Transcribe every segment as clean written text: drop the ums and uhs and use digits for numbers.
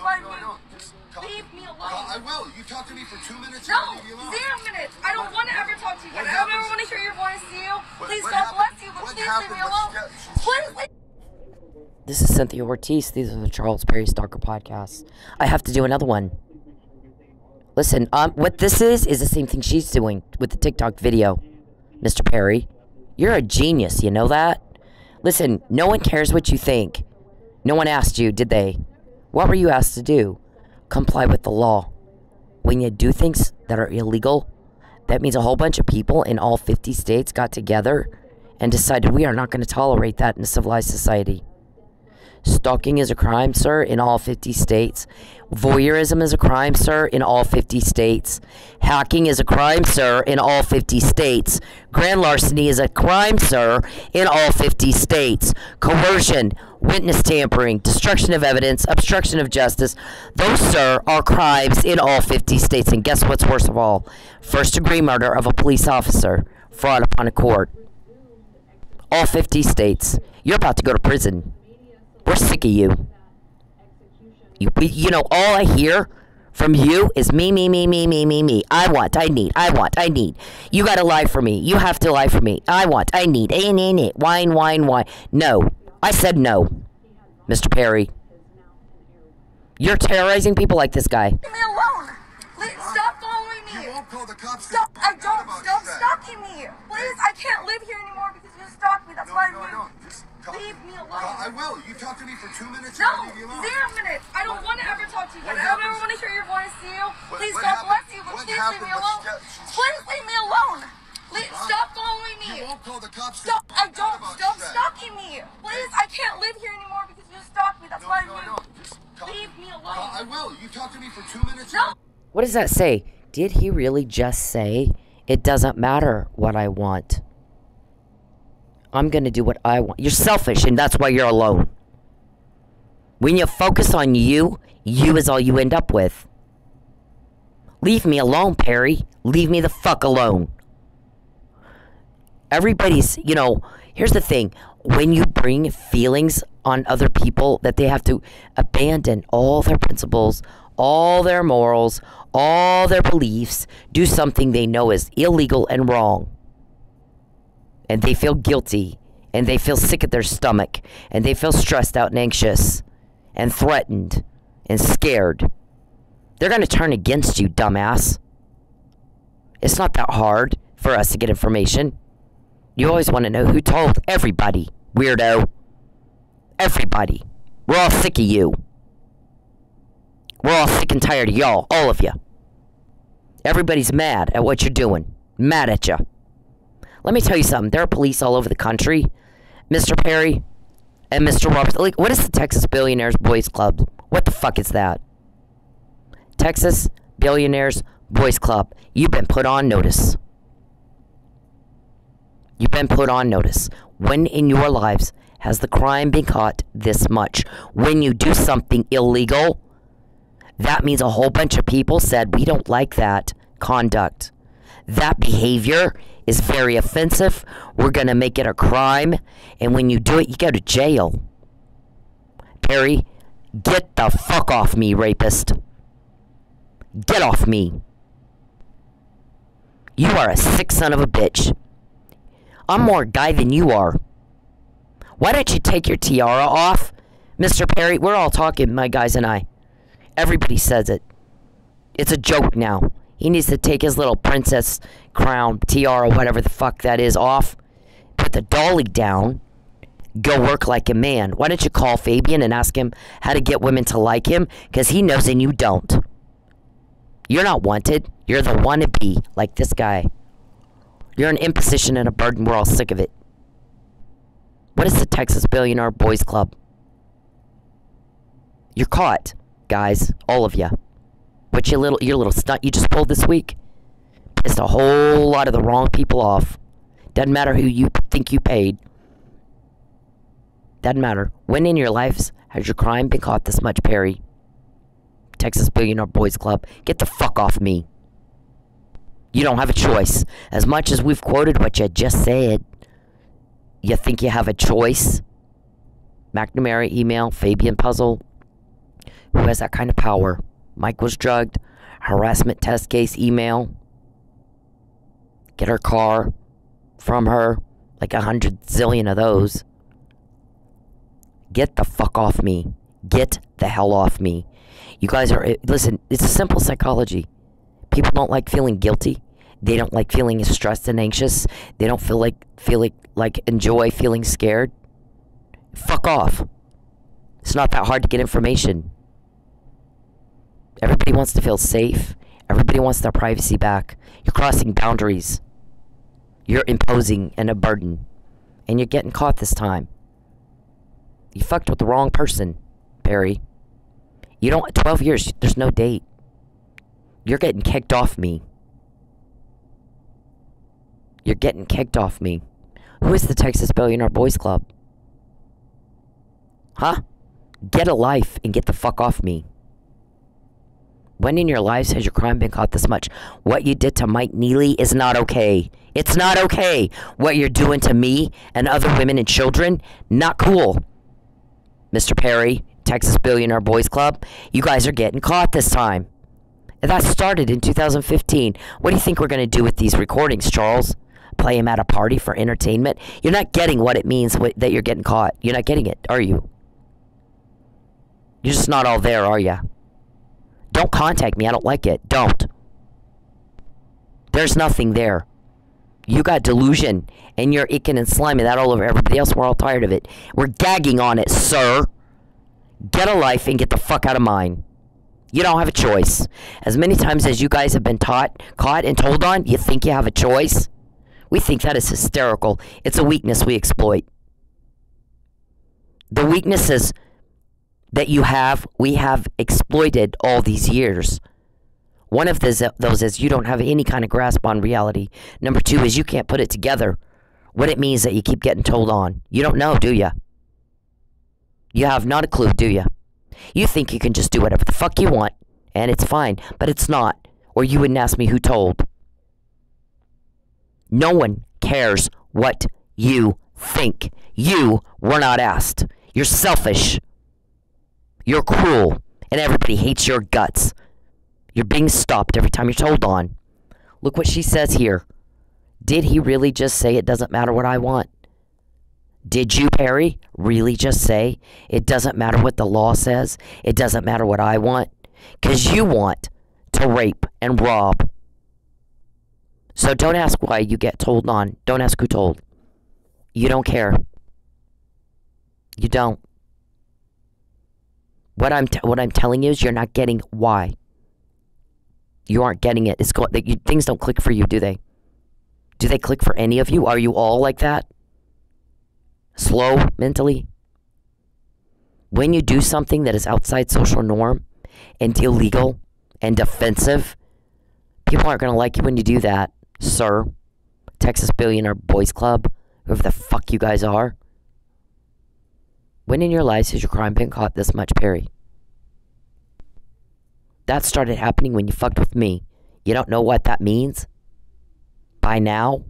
why leave me alone. I will. You talk to me for 2 minutes. No, 0 minutes. I don't want to ever talk to you again. I don't ever want to hear your voice. See you. Please, God bless you, but please leave me alone. Please leave. This is Cynthia Ortiz. These are the Charles Perry Stalker podcasts. I have to do another one. Listen, what this is the same thing she's doing with the TikTok video. Mr. Perry, you're a genius, you know that? Listen, no one cares what you think. No one asked you, did they? What were you asked to do? Comply with the law. When you do things that are illegal, that means a whole bunch of people in all 50 states got together and decided we are not going to tolerate that in a civilized society. Stalking is a crime, sir, in all 50 states. Voyeurism is a crime, sir, in all 50 states. Hacking is a crime, sir, in all 50 states. Grand larceny is a crime, sir, in all 50 states. Coercion, witness tampering, destruction of evidence, obstruction of justice, those, sir, are crimes in all 50 states. And guess what's worst of all? First-degree murder of a police officer, fraud upon a court. All 50 states. You're about to go to prison. We're sick of you. You know, all I hear from you is me. I want, I need. You gotta lie for me. You have to lie for me. I want, I need. Wine. No. I said no, Mr. Perry. You're terrorizing people like this guy. Leave me alone. Please stop following me. You won't call the cops. Stop. Stop stalking me. Please, I can't live here anymore because you stalked me. That's why I leave me alone. I will. You talk to me for 2 minutes. No, 0 minutes. I don't want to ever talk to you again. I don't ever want to hear your voice. See you. Please, God bless you, but please leave me alone. Please leave me alone. Stop following me. You won't call the cops. Stop. Stop stalking me. Please, I can't live here anymore because you stalked me. That's why leave me alone. I will. You talk to me for 2 minutes. No. What does that say? Did he really just say, it doesn't matter what I want? I'm going to do what I want. You're selfish, and that's why you're alone. When you focus on you is all you end up with. Leave me alone, Perry. Leave me the fuck alone. Everybody's, you know, here's the thing. When you bring feelings on other people that they have to abandon all their principles, all their morals, all their beliefs, do something they know is illegal and wrong. And they feel guilty, and they feel sick at their stomach, and they feel stressed out and anxious, and threatened, and scared. They're going to turn against you, dumbass. It's not that hard for us to get information. You always want to know who told. Everybody, weirdo. Everybody. We're all sick of you. We're all sick and tired of y'all, all of you. Everybody's mad at what you're doing. Mad at you. Let me tell you something. There are police all over the country, Mr. Perry and Mr. Roberts. Like, what is the Texas Billionaires Boys Club? What the fuck is that? Texas Billionaires Boys Club. You've been put on notice. You've been put on notice. When in your lives has the crime been caught this much? When you do something illegal, that means a whole bunch of people said, we don't like that conduct. That behavior is very offensive. We're going to make it a crime. And when you do it, you go to jail. Perry, get the fuck off me, rapist. Get off me. You are a sick son of a bitch. I'm more guy than you are. Why don't you take your tiara off? Mr. Perry, we're all talking, my guys and I. Everybody says it. It's a joke now. He needs to take his little princess crown, tiara, whatever the fuck that is, off. Put the dolly down. Go work like a man. Why don't you call Fabian and ask him how to get women to like him? Because he knows and you don't. You're not wanted. You're the wannabe, like this guy. You're an imposition and a burden. We're all sick of it. What is the Texas Billionaire Boys Club? You're caught, guys. All of you. What your little stunt you just pulled this week pissed a whole lot of the wrong people off. Doesn't matter who you think you paid. Doesn't matter. When in your lives has your crime been caught this much, Perry? Texas Billionaire Boys Club. Get the fuck off me. You don't have a choice. As much as we've quoted what you just said, you think you have a choice? McNamara email, Fabian puzzle. who has that kind of power. Mike was drugged. Harassment test case email. Get her car from her. Like 100 zillion of those. Get the fuck off me. Get the hell off me. You guys are... Listen, it's a simple psychology. People don't like feeling guilty. They don't like feeling stressed and anxious. They don't feel like enjoy feeling scared. Fuck off. It's not that hard to get information. Everybody wants to feel safe. Everybody wants their privacy back. You're crossing boundaries. You're imposing a burden. And you're getting caught this time. You fucked with the wrong person, Perry. You don't... 12 years, there's no date. You're getting kicked off me. You're getting kicked off me. Who is the Texas Billionaire Boys Club? Huh? Get a life and get the fuck off me. When in your lives has your crime been caught this much? What you did to Mike Neely is not okay. It's not okay. What you're doing to me and other women and children, not cool. Mr. Perry, Texas Billionaire Boys Club, you guys are getting caught this time. And that started in 2015. What do you think we're going to do with these recordings, Charles? Play them at a party for entertainment? You're not getting what it means that you're getting caught. You're not getting it, are you? You're just not all there, are you? Don't contact me. I don't like it. Don't. There's nothing there. You got delusion, and you're icking and sliming that all over everybody else. We're all tired of it. We're gagging on it, sir. Get a life and get the fuck out of mine. You don't have a choice. As many times as you guys have been caught, and told on, you think you have a choice? We think that is hysterical. It's a weakness we exploit. The weaknesses that you have, we have exploited all these years. One of those is you don't have any kind of grasp on reality. Number two is you can't put it together. What it means that you keep getting told on. You don't know, do you? You have not a clue, do you? You think you can just do whatever the fuck you want, and it's fine, but it's not. Or you wouldn't ask me who told. No one cares what you think. You were not asked. You're selfish. You're cruel, and everybody hates your guts. You're being stopped every time you're told on. Look what she says here. Did he really just say it doesn't matter what I want? Did you, Perry, really just say it doesn't matter what the law says? It doesn't matter what I want? Because you want to rape and rob. So don't ask why you get told on. Don't ask who told. You don't care. You don't. What I'm telling you is you're not getting why. You aren't getting it. Things don't click for you, do they? Do they click for any of you? Are you all like that? Slow mentally? When you do something that is outside social norm and illegal and offensive, people aren't going to like you when you do that, sir. Texas Billionaire Boys Club, whoever the fuck you guys are. When in your lives has your crime been caught this much, Perry? That started happening when you fucked with me. You don't know what that means? By now?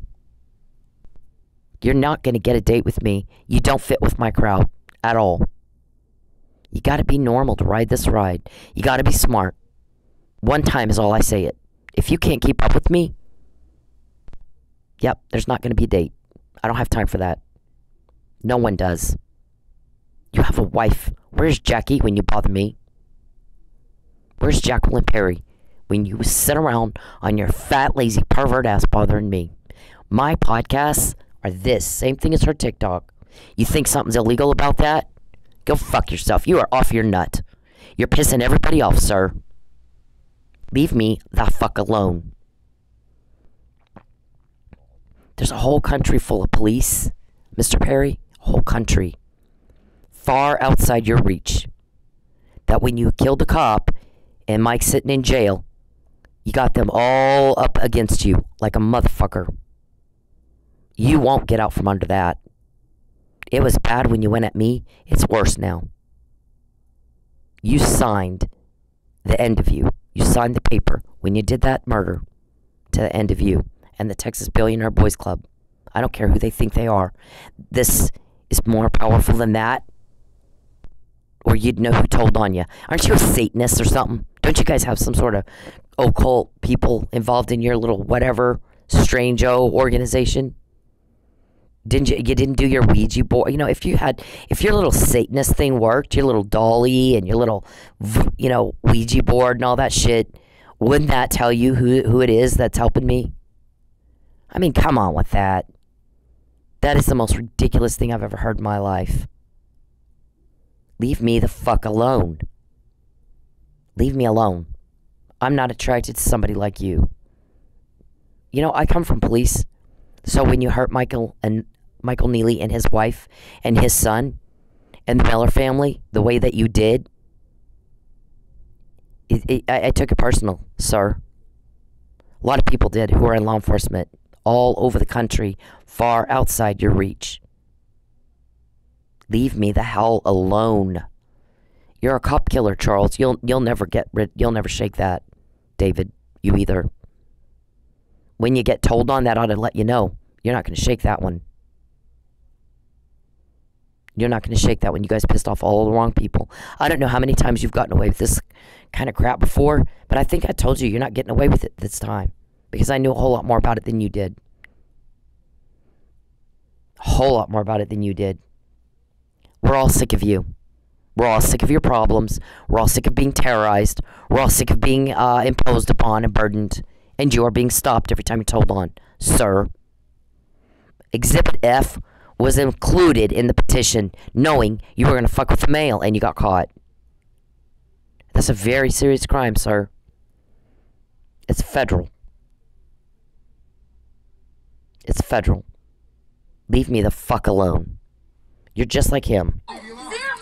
You're not going to get a date with me. You don't fit with my crowd at all. You got to be normal to ride this ride. You got to be smart. One time is all I say it. If you can't keep up with me, yep, there's not going to be a date. I don't have time for that. No one does. You have a wife. Where's Jackie when you bother me? Where's Jacqueline Perry when you sit around on your fat, lazy, pervert ass bothering me? My podcasts are this. Same thing as her TikTok. You think something's illegal about that? Go fuck yourself. You are off your nut. You're pissing everybody off, sir. Leave me the fuck alone. There's a whole country full of police, Mr. Perry. A whole country. Far outside your reach. That when you killed a cop and Mike's sitting in jail, you got them all up against you like a motherfucker. You won't get out from under that. It was bad when you went at me. It's worse now. You signed the end of you. You signed the paper when you did that murder to the end of you and the Texas Billionaire Boys Club. I don't care who they think they are. This is more powerful than that. or you'd know who told on you. Aren't you a Satanist or something? Don't you guys have some sort of occult people involved in your little whatever strange-o organization? You didn't do your Ouija board? You know, if your little Satanist thing worked, your little dolly and your little, Ouija board and all that shit, wouldn't that tell you who it is that's helping me? I mean, come on with that. That is the most ridiculous thing I've ever heard in my life. Leave me the fuck alone. Leave me alone. I'm not attracted to somebody like you. You know, I come from police. So when you hurt Michael Neely and his wife and his son and the Miller family the way that you did, I took it personal, sir. A lot of people did who are in law enforcement all over the country, far outside your reach. Leave me the hell alone. You're a cop killer, Charles. You'll never shake that, David. You either. When you get told on, that ought to let you know. You're not going to shake that one. You're not going to shake that one. You guys pissed off all the wrong people. I don't know how many times you've gotten away with this kind of crap before, but I think I told you you're not getting away with it this time. Because I knew a whole lot more about it than you did. A whole lot more about it than you did. We're all sick of you. We're all sick of your problems. We're all sick of being terrorized. We're all sick of being imposed upon and burdened. And you are being stopped every time you're told on, sir. Exhibit F was included in the petition, knowing you were going to fuck with the mail, and you got caught. That's a very serious crime, sir. It's federal. It's federal. Leave me the fuck alone. You're just like him. 0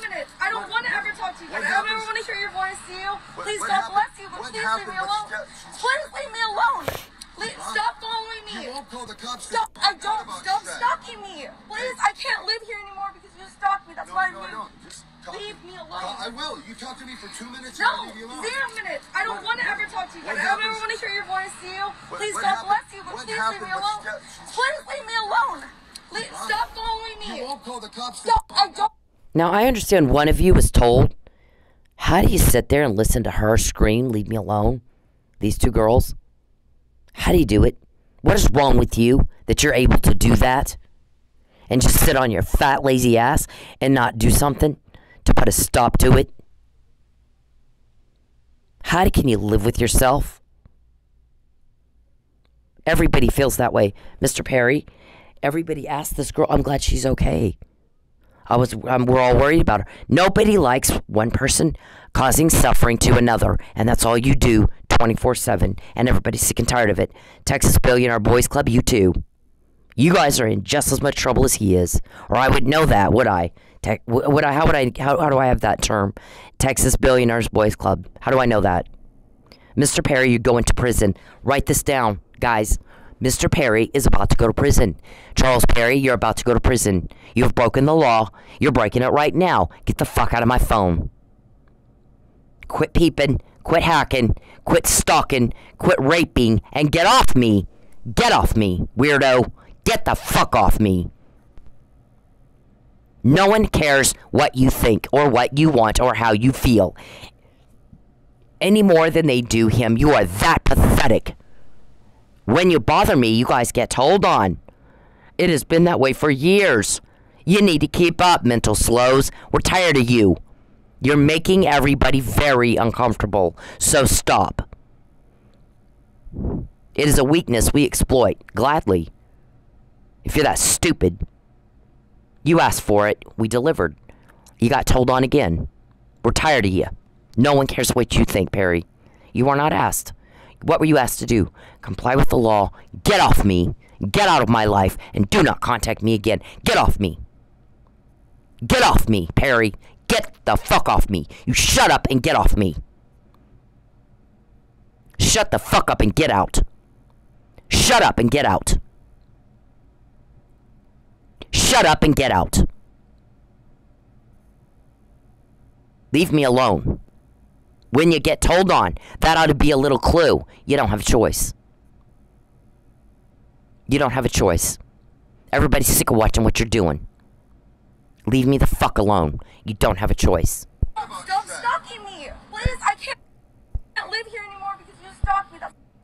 minutes. I don't want to ever talk to you again. I don't ever want to hear your voice, you. Please, God bless you, but please leave me alone. Please leave me alone. Stop following me. You won't call the cops. Stop. Stop stalking me. Please, I can't live here anymore because you stalked me. That's why I'm here. Leave me alone. I will. You talk to me for 2 minutes. No, 0 minutes. I don't want to ever talk to you again. I don't ever want to hear your voice, you. Please, God bless you, but please leave me alone. Please leave me alone. Stop following me. You won't call the cops. Stop. Now, I understand one of you was told, how do you sit there and listen to her scream, leave me alone? These two girls. How do you do it? What is wrong with you that you're able to do that? And just sit on your fat, lazy ass and not do something to put a stop to it? How can you live with yourself? Everybody feels that way. Mr. Perry, everybody asked this girl, I'm glad she's okay. We're all worried about her. Nobody likes one person causing suffering to another, and that's all you do 24/7, and everybody's sick and tired of it. Texas Billionaire Boys Club, you too. You guys are in just as much trouble as he is, or I would know that, would I? How do I have that term? Texas Billionaires Boys Club. How do I know that? Mr. Perry, you're going to prison. Write this down, guys. Mr. Perry is about to go to prison. Charles Perry, you're about to go to prison. You have broken the law. You're breaking it right now. Get the fuck out of my phone. Quit peeping. Quit hacking. Quit stalking. Quit raping. And get off me. Get off me, weirdo. Get the fuck off me. No one cares what you think or what you want or how you feel any more than they do him. You are that pathetic. When you bother me, you guys get told on. It has been that way for years. You need to keep up, mental slows. We're tired of you. You're making everybody very uncomfortable. So stop. It is a weakness we exploit, gladly. If you're that stupid, you asked for it. We delivered. You got told on again. We're tired of you. No one cares what you think, Perry. You are not asked. What were you asked to do? Comply with the law. Get off me. Get out of my life. And do not contact me again. Get off me. Get off me, Perry. Get the fuck off me. You shut up and get off me. Shut the fuck up and get out. Shut up and get out. Shut up and get out. Leave me alone. When you get told on, that ought to be a little clue. You don't have a choice. You don't have a choice. Everybody's sick of watching what you're doing. Leave me the fuck alone. You don't have a choice. Stop stalking me. Please, I can't live here anymore because you stalk me.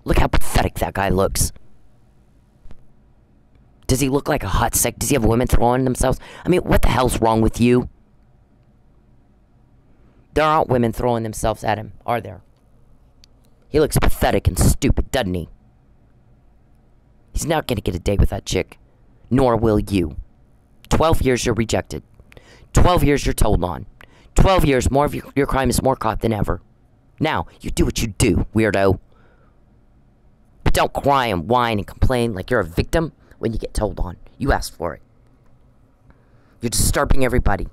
Look how pathetic that guy looks. Does he look like a hot sick? Does he have women throwing themselves? I mean, what the hell's wrong with you? There aren't women throwing themselves at him, are there? He looks pathetic and stupid, doesn't he? He's not gonna get a date with that chick. Nor will you. 12 years you're rejected. 12 years you're told on. 12 years more of your crime is more caught than ever. Now, you do what you do, weirdo. But don't cry and whine and complain like you're a victim when you get told on. You asked for it. You're disturbing everybody.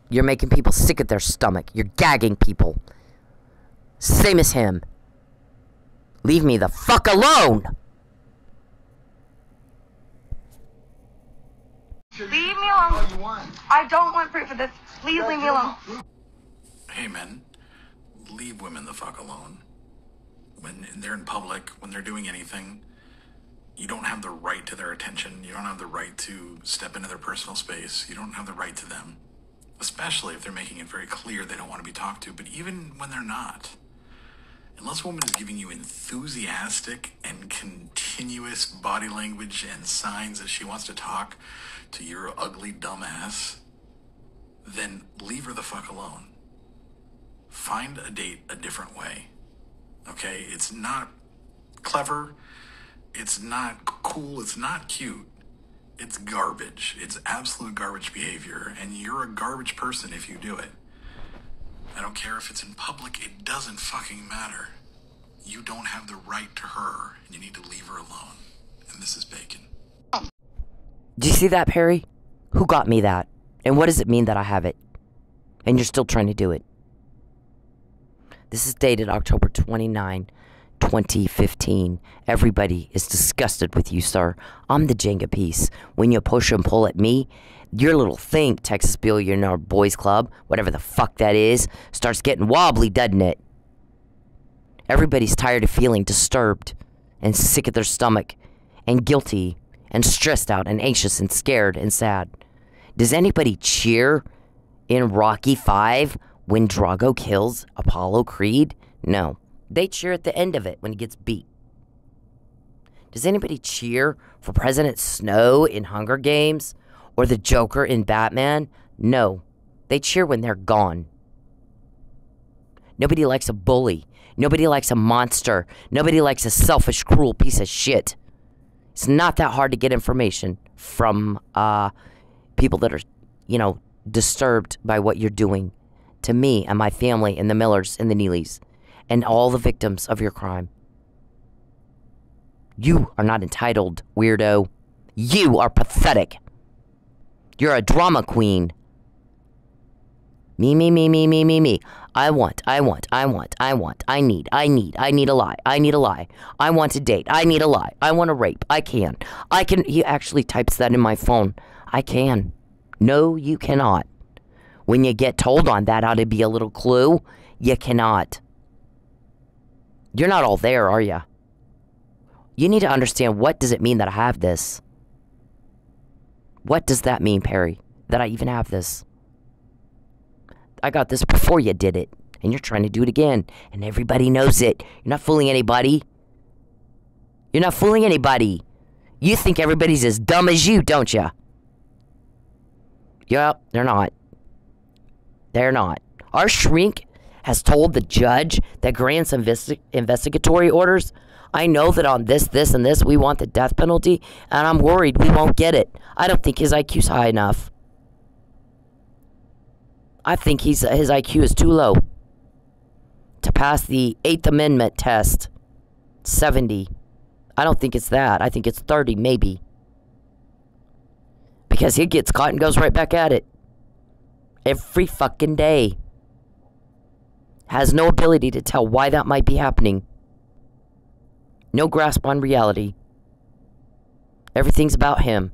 You're making people sick at their stomach. You're gagging people. Same as him. Leave me the fuck alone! Leave me alone. I don't want proof of this. Please leave me alone. Hey men, leave women the fuck alone. When they're in public, when they're doing anything, you don't have the right to their attention. You don't have the right to step into their personal space. You don't have the right to them. Especially if they're making it very clear they don't want to be talked to. But even when they're not, unless a woman is giving you enthusiastic and continuous body language and signs that she wants to talk to your ugly dumbass, then leave her the fuck alone. Find a date a different way. Okay? It's not clever. It's not cool. It's not cute. It's garbage. It's absolute garbage behavior. And you're a garbage person if you do it. I don't care if it's in public. It doesn't fucking matter. You don't have the right to her. And you need to leave her alone. And this is bacon. Do you see that, Perry? Who got me that? And what does it mean that I have it? And you're still trying to do it. This is dated October 29, 2015. Everybody is disgusted with you, sir. I'm the Jenga piece. When you push and pull at me, your little thing, Texas Billionaire Boys Club, whatever the fuck that is, starts getting wobbly, doesn't it? Everybody's tired of feeling disturbed and sick at their stomach and guilty and stressed out and anxious and scared and sad. Does anybody cheer in Rocky 5 when Drago kills Apollo Creed? No. They cheer at the end of it when he gets beat. Does anybody cheer for President Snow in Hunger Games or the Joker in Batman? No. They cheer when they're gone. Nobody likes a bully. Nobody likes a monster. Nobody likes a selfish, cruel piece of shit. It's not that hard to get information from people that are, you know, disturbed by what you're doing to me and my family and the Millers and the Neelys and all the victims of your crime. You are not entitled, weirdo. You are pathetic. You're a drama queen. Me. I need a lie. I want a date. I need a lie. I want a rape. I can. He actually types that in my phone. I can. No, you cannot. When you get told on, that ought to be a little clue. You cannot. You're not all there, are you? You need to understand, what does it mean that I have this? What does that mean, Perry? That I even have this? I got this before you did it. And you're trying to do it again. And everybody knows it. You're not fooling anybody. You're not fooling anybody. You think everybody's as dumb as you, don't you? Yep, they're not. They're not. Our shrink has told the judge that grants investigatory orders. I know that on this, and this, we want the death penalty, and I'm worried we won't get it. I don't think his IQ's high enough. I think his IQ is too low to pass the 8th Amendment test. 70. I don't think it's that. I think it's 30, maybe. Because he gets caught and goes right back at it. Every fucking day. Has no ability to tell why that might be happening. No grasp on reality. Everything's about him.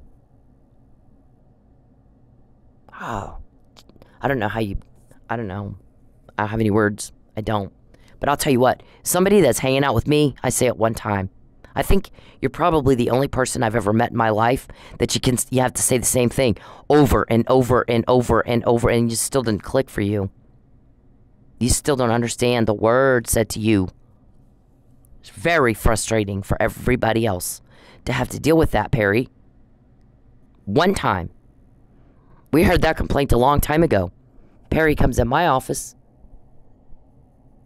Oh. I don't know. I don't have any words. I don't. But I'll tell you what. Somebody that's hanging out with me, I say it one time. I think you're probably the only person I've ever met in my life that you have to say the same thing over and over and over and over, and it just still didn't click for you. You still don't understand the word said to you. It's very frustrating for everybody else to have to deal with that, Perry. One time. We heard that complaint a long time ago. Perry comes in my office,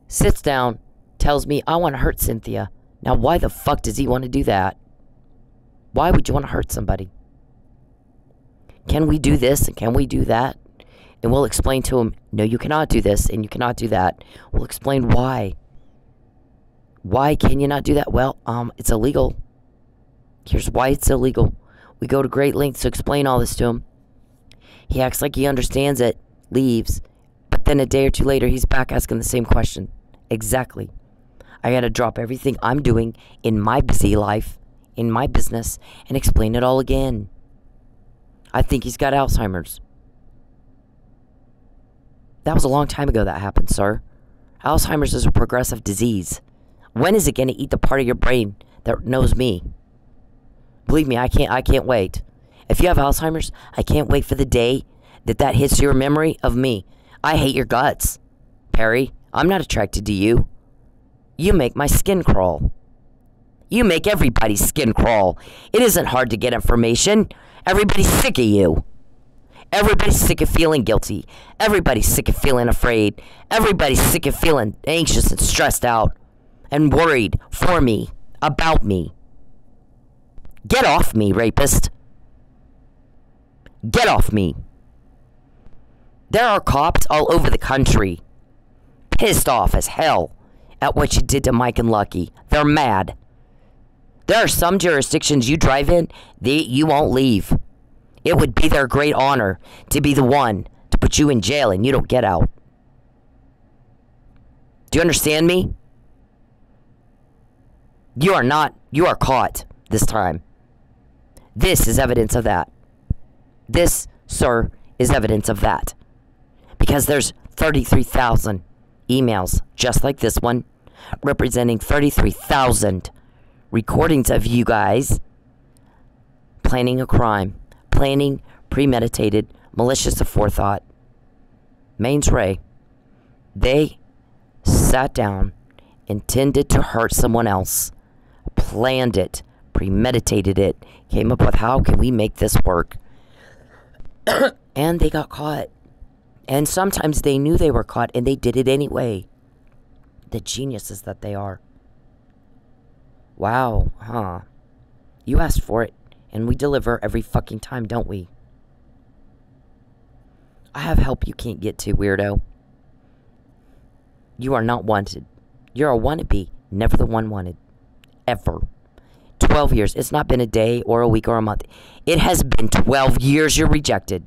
sits down, tells me, I want to hurt Cynthia. Now, why the fuck does he want to do that? Why would you want to hurt somebody? Can we do this and can we do that? And we'll explain to him, no, you cannot do this and you cannot do that. We'll explain why. Why can you not do that? Well, it's illegal. Here's why it's illegal. We go to great lengths to explain all this to him. He acts like he understands it, leaves, but then a day or two later, he's back asking the same question. Exactly. I gotta drop everything I'm doing in my busy life, in my business, and explain it all again. I think he's got Alzheimer's. That was a long time ago that happened, sir. Alzheimer's is a progressive disease. When is it gonna eat the part of your brain that knows me? Believe me, I can't wait. If you have Alzheimer's, I can't wait for the day that hits your memory of me. I hate your guts, Perry. I'm not attracted to you. You make my skin crawl. You make everybody's skin crawl. It isn't hard to get information. Everybody's sick of you. Everybody's sick of feeling guilty. Everybody's sick of feeling afraid. Everybody's sick of feeling anxious and stressed out and worried for me, about me. Get off me, rapist. Get off me. There are cops all over the country pissed off as hell at what you did to Mike and Lucky. They're mad. There are some jurisdictions you drive in, you won't leave. It would be their great honor to be the one to put you in jail and you don't get out. Do you understand me? You are caught this time. This is evidence of that. This, sir, is evidence of that. Because there's 33,000 emails just like this one, representing 33,000 recordings of you guys planning a crime. Planning, premeditated, malicious aforethought. Mains Ray. They sat down, intended to hurt someone else, planned it, premeditated it, came up with how can we make this work. And they got caught. And sometimes they knew they were caught and they did it anyway. The geniuses that they are. Wow, huh? You asked for it. And we deliver every fucking time, don't we? I have help you can't get to, weirdo. You are not wanted. You're a wannabe, never the one wanted. Ever. 12 years. It's not been a day or a week or a month. It has been 12 years you're rejected.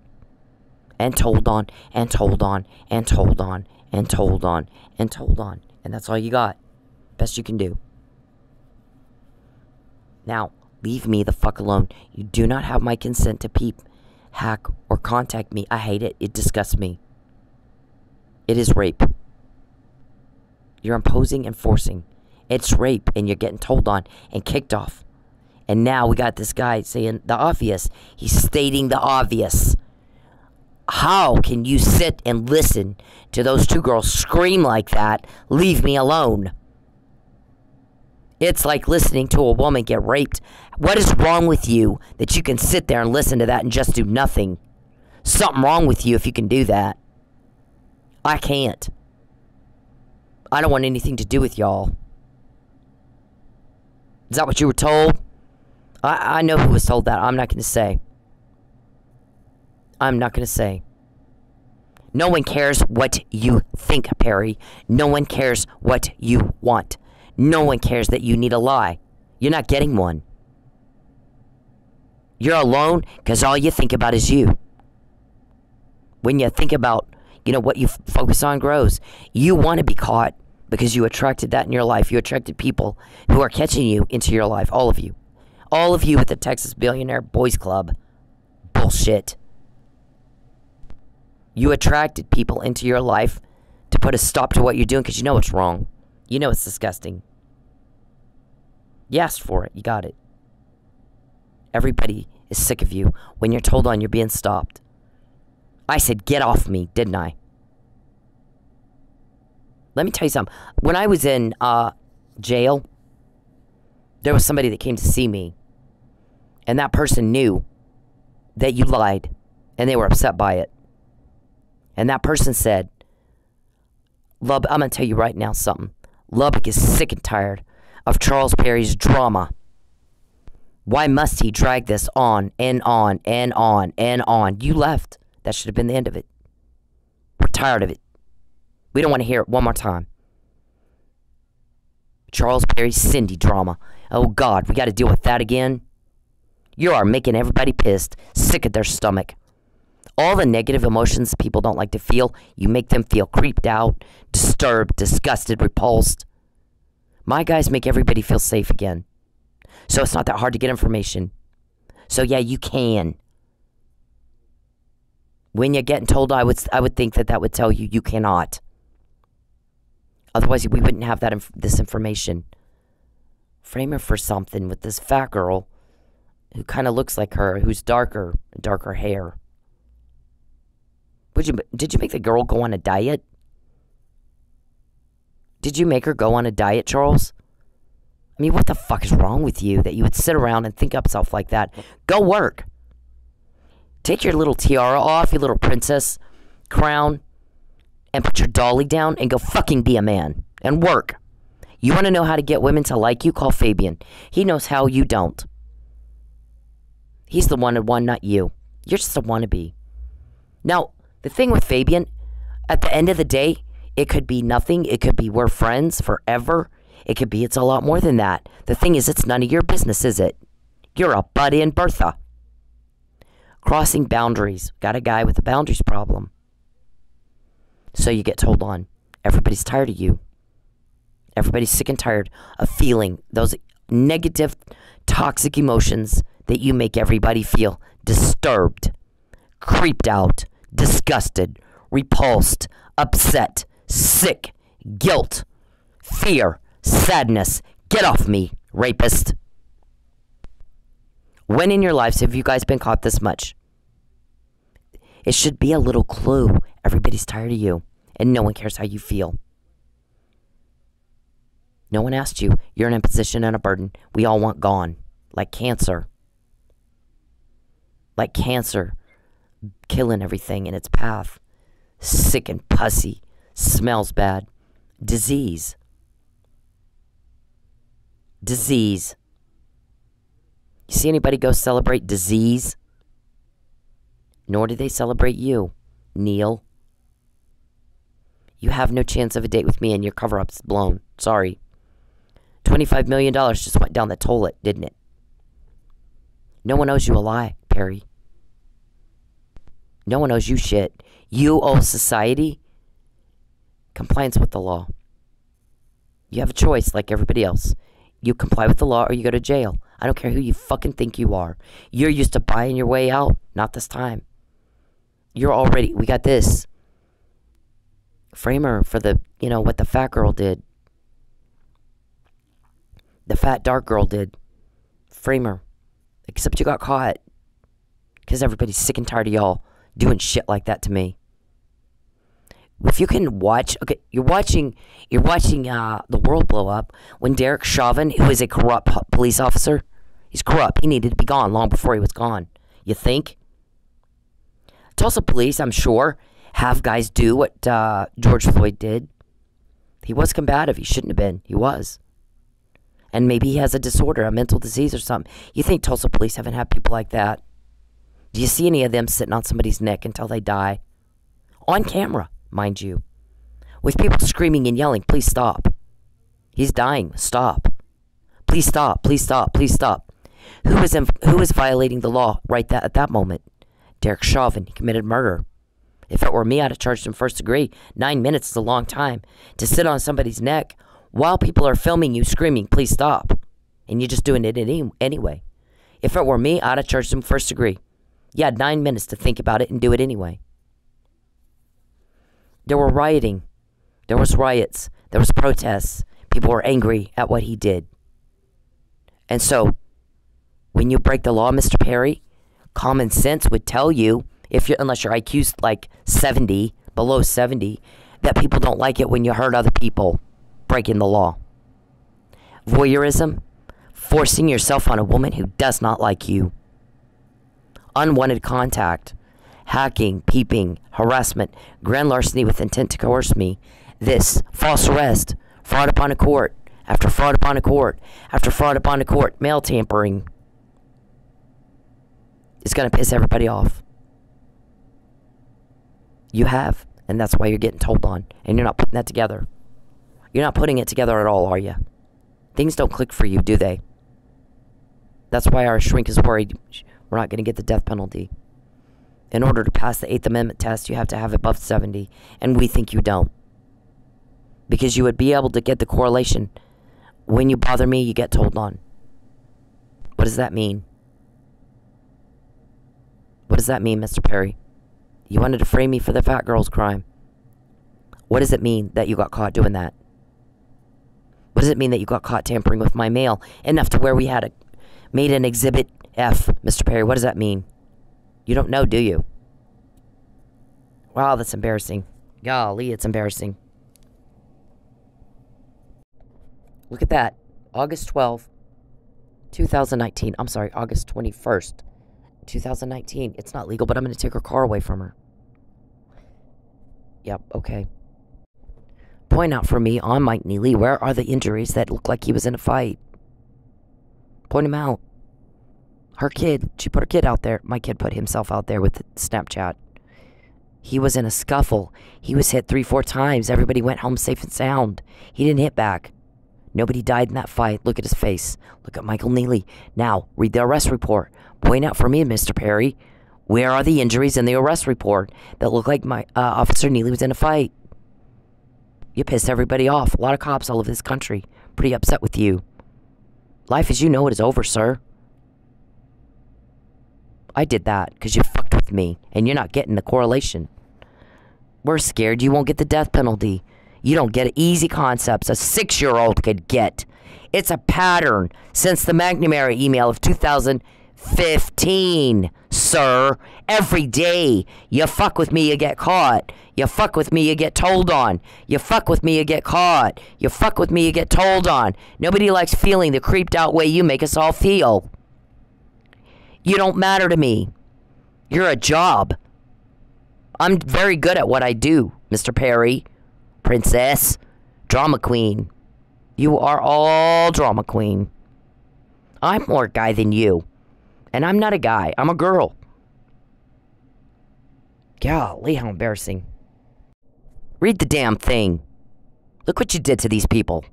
And told on, and told on, and told on, and told on, and told on. And that's all you got. Best you can do. Now, leave me the fuck alone. You do not have my consent to peep, hack, or contact me. I hate it. It disgusts me. It is rape. You're imposing and forcing. It's rape, and you're getting told on and kicked off. And now we got this guy saying the obvious. He's stating the obvious. How can you sit and listen to those two girls scream like that? Leave me alone. It's like listening to a woman get raped. What is wrong with you that you can sit there and listen to that and just do nothing? Something wrong with you if you can do that. I can't. I don't want anything to do with y'all. Is that what you were told? I know who was told that. I'm not going to say. I'm not going to say. No one cares what you think, Perry. No one cares what you want. No one cares that you need a lie. You're not getting one. You're alone because all you think about is you. When you think about, what you focus on grows. You want to be caught because you attracted that in your life. You attracted people who are catching you into your life. All of you. All of you with the Texas Billionaire Boys Club. Bullshit. You attracted people into your life to put a stop to what you're doing because you know it's wrong. You know it's disgusting. You asked for it. You got it. Everybody is sick of you. When you're told on, you're being stopped. I said, get off me, didn't I? Let me tell you something. When I was in jail, there was somebody that came to see me. And that person knew that you lied. And they were upset by it. And that person said, Lubbock, I'm going to tell you right now something. Lubbock is sick and tired of Charles Perry's drama. Why must he drag this on and on and on and on? You left. That should have been the end of it. We're tired of it. We don't want to hear it one more time. Charles Perry's Cindy drama. Oh God, we got to deal with that again. You are making everybody pissed, sick at their stomach. All the negative emotions people don't like to feel, you make them feel creeped out, disturbed, disgusted, repulsed. My guys make everybody feel safe again. So it's not that hard to get information. So yeah, you can. When you're getting told, I would think that would tell you you cannot. Otherwise, we wouldn't have this information. Frame her for something with this fat girl who kind of looks like her, who's darker hair. Did you make the girl go on a diet? Did you make her go on a diet, Charles? I mean, what the fuck is wrong with you that you would sit around and think up stuff like that? Go work. Take your little tiara off, your little princess crown, and put your dolly down and go fucking be a man and work. You want to know how to get women to like you? Call Fabian. He knows how, you don't. He's the wanted one, not you. You're just a wannabe. Now, the thing with Fabian, at the end of the day, it could be nothing. It could be we're friends forever. It could be it's a lot more than that. The thing is, it's none of your business, is it? You're a butt-in Bertha. Crossing boundaries. Got a guy with a boundaries problem. So you get told on. Everybody's tired of you. Everybody's sick and tired of feeling those negative, toxic emotions that you make everybody feel disturbed, creeped out, disgusted, repulsed, upset, sick, guilt, fear, sadness. Get off me, rapist. When in your lives have you guys been caught this much? It should be a little clue. Everybody's tired of you, and no one cares how you feel. No one asked you. You're an imposition and a burden. We all want gone. Like cancer. Like cancer. Killing everything in its path. Sick and pussy. Smells bad. Disease. Disease. You see anybody go celebrate disease? Nor do they celebrate you, Neil. You have no chance of a date with me and your cover-up's blown. Sorry. $25 million just went down the toilet, didn't it? No one owes you a lie, Perry. No one owes you shit. You owe society compliance with the law. You have a choice like everybody else. You comply with the law or you go to jail. I don't care who you fucking think you are. You're used to buying your way out. Not this time. You're already... We got this. Frame her for the... You know, what the fat girl did. The fat dark girl did. Frame her. Except you got caught. Because everybody's sick and tired of y'all doing shit like that to me. If you can watch... Okay, you're watching the world blow up when Derek Chauvin, who is a corrupt police officer... He's corrupt. He needed to be gone long before he was gone. You think? Tulsa police, I'm sure, have guys do what George Floyd did. He was combative. He shouldn't have been. He was. And maybe he has a disorder, a mental disease or something. You think Tulsa police haven't had people like that? Do you see any of them sitting on somebody's neck until they die? On camera, mind you. With people screaming and yelling, please stop. He's dying. Stop. Please stop. Please stop. Please stop. Who is violating the law right at that moment? Derek Chauvin. He committed murder. If it were me, I'd have charged him first degree. 9 minutes is a long time to sit on somebody's neck while people are filming you screaming, please stop. And you're just doing it anyway. If it were me, I'd have charged him first degree. You had 9 minutes to think about it and do it anyway. There were rioting. There was riots. There was protests. People were angry at what he did. And so, when you break the law, Mr. Perry, common sense would tell you, unless your IQ's like 70, below 70, that people don't like it when you hurt other people breaking the law. Voyeurism, forcing yourself on a woman who does not like you. Unwanted contact, hacking, peeping, harassment, grand larceny with intent to coerce me. This, false arrest, fraud upon a court, after fraud upon a court, after fraud upon a court, mail tampering. It's going to piss everybody off. You have, and that's why you're getting told on, and you're not putting that together. You're not putting it together at all, are you? Things don't click for you, do they? That's why our shrink is worried we're not going to get the death penalty. In order to pass the 8th Amendment test, you have to have above 70, and we think you don't. Because you would be able to get the correlation. When you bother me, you get told on. What does that mean? What does that mean, Mr. Perry? You wanted to frame me for the fat girl's crime. What does it mean that you got caught doing that? What does it mean that you got caught tampering with my mail enough to where we had made an Exhibit F, Mr. Perry? What does that mean? You don't know, do you? Wow, that's embarrassing. Golly, it's embarrassing. Look at that. August 12th, 2019. I'm sorry, August 21st, 2019. It's not legal, but I'm going to take her car away from her. Yep, okay. Point out for me on Mike Neely, where are the injuries that look like he was in a fight? Point him out. Her kid, she put her kid out there. My kid put himself out there with the Snapchat. He was in a scuffle. He was hit 3-4 times. Everybody went home safe and sound. He didn't hit back. Nobody died in that fight. Look at his face. Look at Michael Neely. Now, read the arrest report. Point out for me, Mr. Perry, where are the injuries in the arrest report that look like my Officer Neely was in a fight? You pissed everybody off. A lot of cops all over this country pretty upset with you. Life as you know it is over, sir. I did that because you fucked with me, and you're not getting the correlation. We're scared you won't get the death penalty. You don't get easy concepts a 6-year-old could get. It's a pattern since the McNamara email of 2015, sir. Every day, you fuck with me, you get caught. You fuck with me, you get told on. You fuck with me, you get caught. You fuck with me, you get told on. Nobody likes feeling the creeped out way you make us all feel. You don't matter to me. You're a job. I'm very good at what I do, Mr. Perry. Princess. Drama queen. You are all drama queen. I'm more guy than you. And I'm not a guy. I'm a girl. Golly, how embarrassing. Read the damn thing. Look what you did to these people.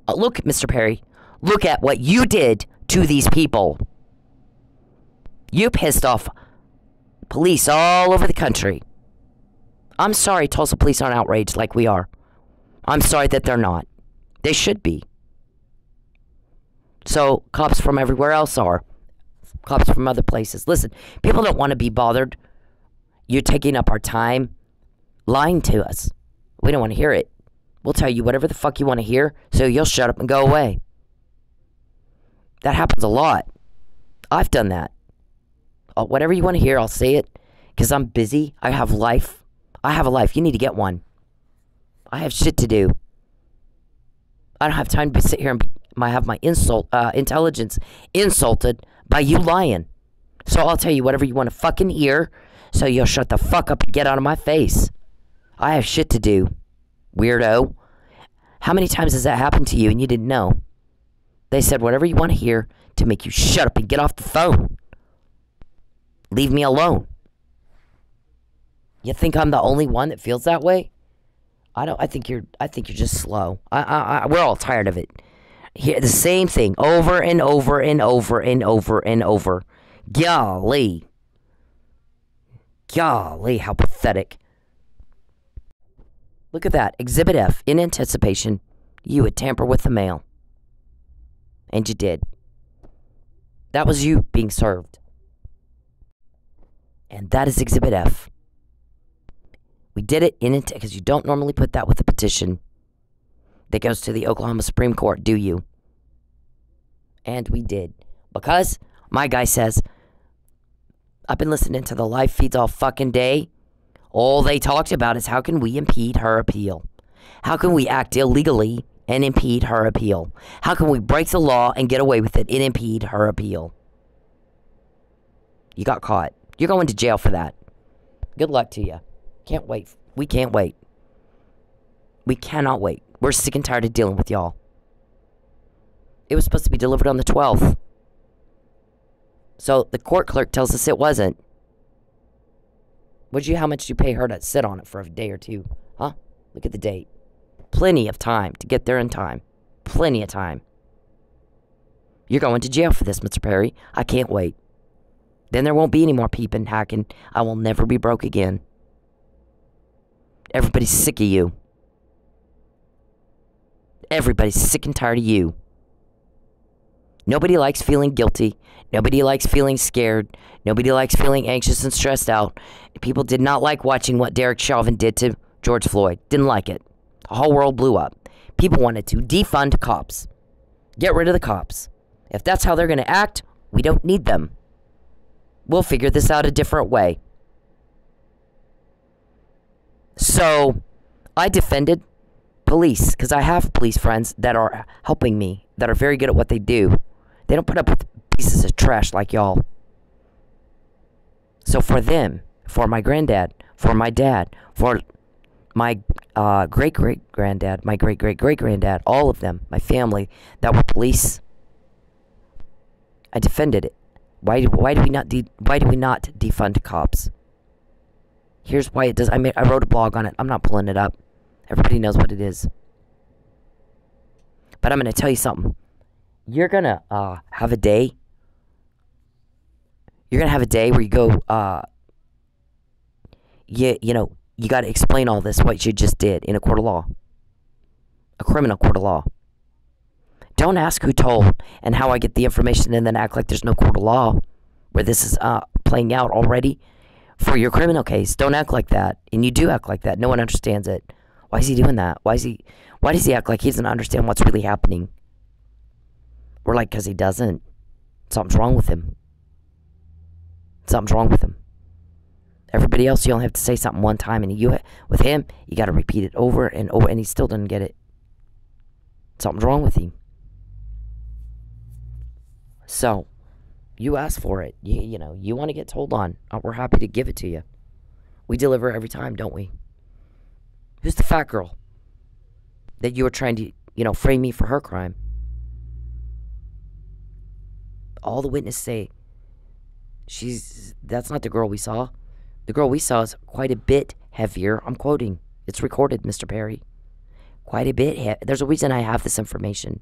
Look, Mr. Perry. Look at what you did to these people. You pissed off police all over the country. I'm sorry Tulsa police aren't outraged like we are. I'm sorry that they're not. They should be. So, cops from everywhere else are. Cops from other places. Listen, people don't want to be bothered. You're taking up our time lying to us. We don't want to hear it. We'll tell you whatever the fuck you want to hear, so you'll shut up and go away. That happens a lot. I've done that. Whatever you want to hear, I'll say it. Because I'm busy. I have life. I have a life. You need to get one. I have shit to do. I don't have time to sit here and have my intelligence insulted by you lying. So I'll tell you whatever you want to fucking hear, so you'll shut the fuck up and get out of my face. I have shit to do, weirdo. How many times has that happened to you and you didn't know? They said whatever you want to hear to make you shut up and get off the phone. Leave me alone. You think I'm the only one that feels that way? I think you're just slow. We're all tired of it. Hear the same thing over and over and over and over and over. Golly. Golly, how pathetic. Look at that. Exhibit F. In anticipation, you would tamper with the mail. And you did. That was you being served. And that is Exhibit F. We did it in intent, because you don't normally put that with a petition that goes to the Oklahoma Supreme Court, do you? And we did. Because my guy says, I've been listening to the live feeds all fucking day. All they talked about is how can we impede her appeal? How can we act illegally and impede her appeal? How can we break the law and get away with it and impede her appeal? You got caught. You're going to jail for that. Good luck to you. Can't wait. We can't wait. We cannot wait. We're sick and tired of dealing with y'all. It was supposed to be delivered on the 12th. So the court clerk tells us it wasn't. How much did you pay her to sit on it for a day or two? Huh? Look at the date. Plenty of time to get there in time. Plenty of time. You're going to jail for this, Mr. Perry. I can't wait. Then there won't be any more peeping, hacking. I will never be broke again. Everybody's sick of you. Everybody's sick and tired of you. Nobody likes feeling guilty. Nobody likes feeling scared. Nobody likes feeling anxious and stressed out. People did not like watching what Derek Chauvin did to George Floyd. Didn't like it. The whole world blew up. People wanted to defund cops. Get rid of the cops. If that's how they're going to act, we don't need them. We'll figure this out a different way. So, I defended police because I have police friends that are helping me, that are very good at what they do. They don't put up with pieces of trash like y'all. So for them, for my granddad, for my dad, for my great-great-granddad, my great-great-great-granddad, all of them, my family that were police, I defended it. Why do we not defund cops? Here's why it does. I wrote a blog on it. I'm not pulling it up. Everybody knows what it is. But I'm going to tell you something. You're going to have a day. You're going to have a day where you go, you got to explain all this, what you just did in a court of law. A criminal court of law. Don't ask who told and how I get the information and then act like there's no court of law where this is playing out already for your criminal case. Don't act like that. And you do act like that. No one understands it. Why is he doing that? Why does he act like he doesn't understand what's really happening? We're like, because he doesn't. Something's wrong with him. Something's wrong with him. Everybody else, you only have to say something one time, and with him, you got to repeat it over and over, and he still doesn't get it. Something's wrong with him. So, you ask for it. You want to get told on. We're happy to give it to you. We deliver every time, don't we? Who's the fat girl that you were trying to, frame me for her crime? All the witnesses say that's not the girl we saw. The girl we saw is quite a bit heavier. I'm quoting. It's recorded, Mr. Perry. Quite a bit. There's a reason I have this information.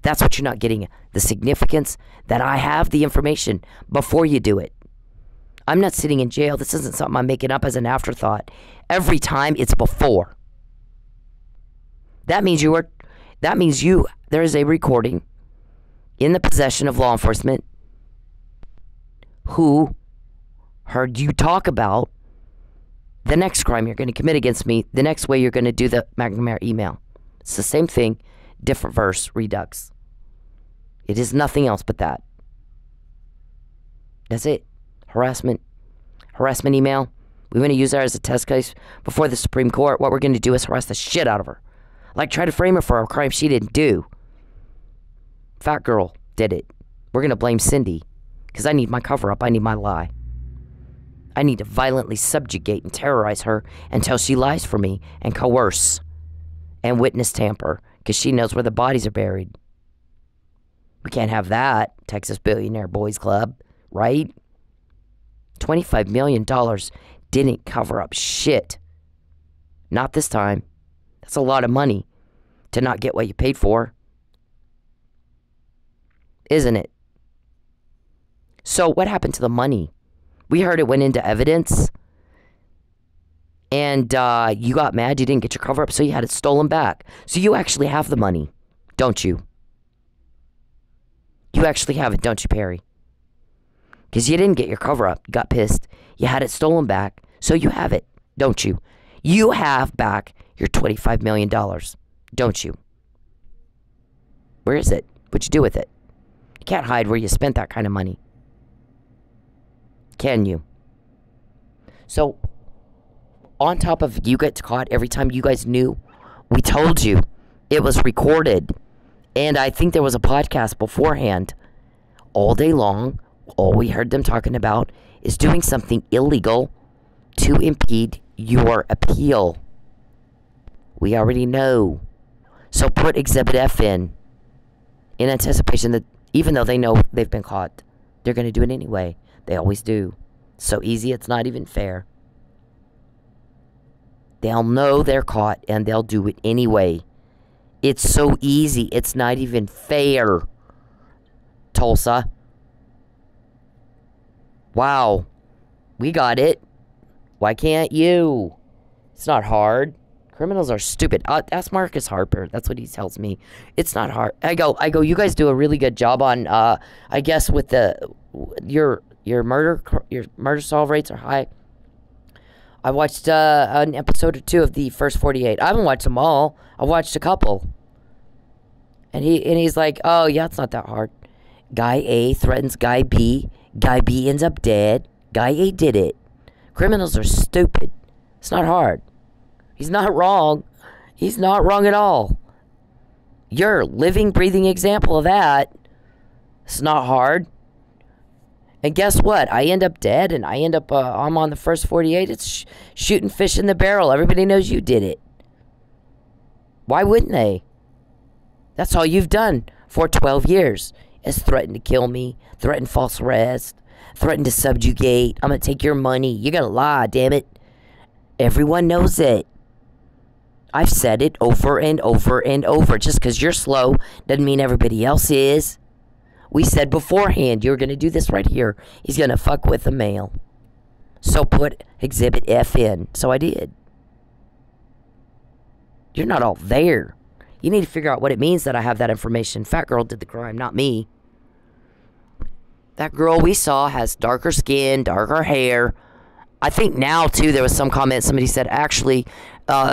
That's what you're not getting. The significance that I have the information before you do it. I'm not sitting in jail. This isn't something I'm making up as an afterthought. Every time it's before. That means there is a recording in the possession of law enforcement who heard you talk about the next crime you're going to commit against me, the next way you're going to do the McNamara email. It's the same thing, different verse, redux. It is nothing else but that. That's it. Harassment email. We want to use that as a test case before the Supreme Court. What we're going to do is harass the shit out of her. Like, try to frame her for a crime she didn't do. Fat girl did it. We're going to blame Cindy. Because I need my cover-up. I need my lie. I need to violently subjugate and terrorize her until she lies for me and coerce and witness tamper. Because she knows where the bodies are buried. We can't have that, Texas Billionaire Boys Club. Right? $25 million didn't cover up shit. Not this time. That's a lot of money to not get what you paid for. Isn't it? So what happened to the money? We heard it went into evidence. And you got mad. You didn't get your cover up, so you had it stolen back. So you actually have the money, don't you? You actually have it, don't you, Perry? Because you didn't get your cover up. You got pissed. You had it stolen back. So you have it, don't you? You have back your $25 million, don't you? Where is it? What'd you do with it? You can't hide where you spent that kind of money. Can you? So, on top of you get caught every time you guys knew. We told you. It was recorded. And I think there was a podcast beforehand. All day long, all we heard them talking about is doing something illegal to impede your appeal. We already know. So put Exhibit F in anticipation that even though they know they've been caught, they're going to do it anyway. They always do. So easy, it's not even fair. They'll know they're caught and they'll do it anyway. It's so easy, it's not even fair. Tulsa. Wow. We got it. Why can't you? It's not hard. Criminals are stupid. Ask Marcus Harper. That's what he tells me. It's not hard. I go, you guys do a really good job on, I guess with your murder solve rates are high. I watched an episode or two of the first 48. I haven't watched them all. I watched a couple. And he's like, oh yeah, it's not that hard. Guy A threatens Guy B. Guy B ends up dead. Guy A did it. Criminals are stupid. It's not hard. He's not wrong. He's not wrong at all. You're a living, breathing example of that. It's not hard. And guess what? I end up dead, and I end up, I'm on the first 48. It's shooting fish in the barrel. Everybody knows you did it. Why wouldn't they? That's all you've done for 12 years. Is threaten to kill me, threaten false arrest, threaten to subjugate. I'm going to take your money. You're going to lie, damn it. Everyone knows it. I've said it over and over and over. Just because you're slow doesn't mean everybody else is. We said beforehand you were going to do this right here. He's going to fuck with the mail. So put Exhibit F in. So I did. You're not all there. You need to figure out what it means that I have that information. Fat girl did the crime, not me. That girl we saw has darker skin, darker hair. I think now, too, there was some comment. Somebody said, actually,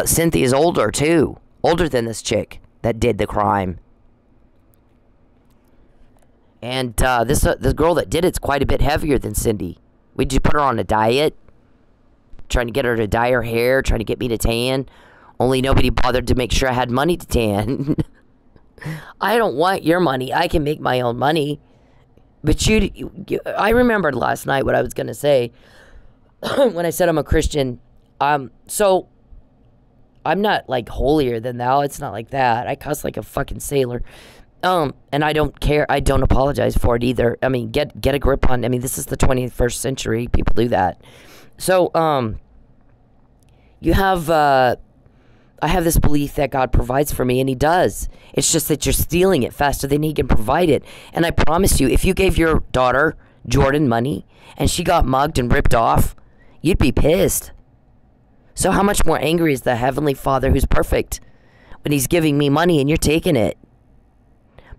Cynthia's older, too. Older than this chick that did the crime. And this girl that did it's quite a bit heavier than Cindy. We just put her on a diet. Trying to get her to dye her hair. Trying to get me to tan. Only nobody bothered to make sure I had money to tan. I don't want your money. I can make my own money. But I remembered last night what I was going to say. When I said I'm a Christian. So, I'm not like holier than thou. It's not like that. I cuss like a fucking sailor. And I don't care. I don't apologize for it either. I mean, get a grip on. I mean, this is the 21st century. People do that. So, you have, I have this belief that God provides for me, and He does. It's just that you're stealing it faster than He can provide it. And I promise you, if you gave your daughter, Jordan, money, and she got mugged and ripped off, you'd be pissed. So how much more angry is the Heavenly Father who's perfect when He's giving me money and you're taking it?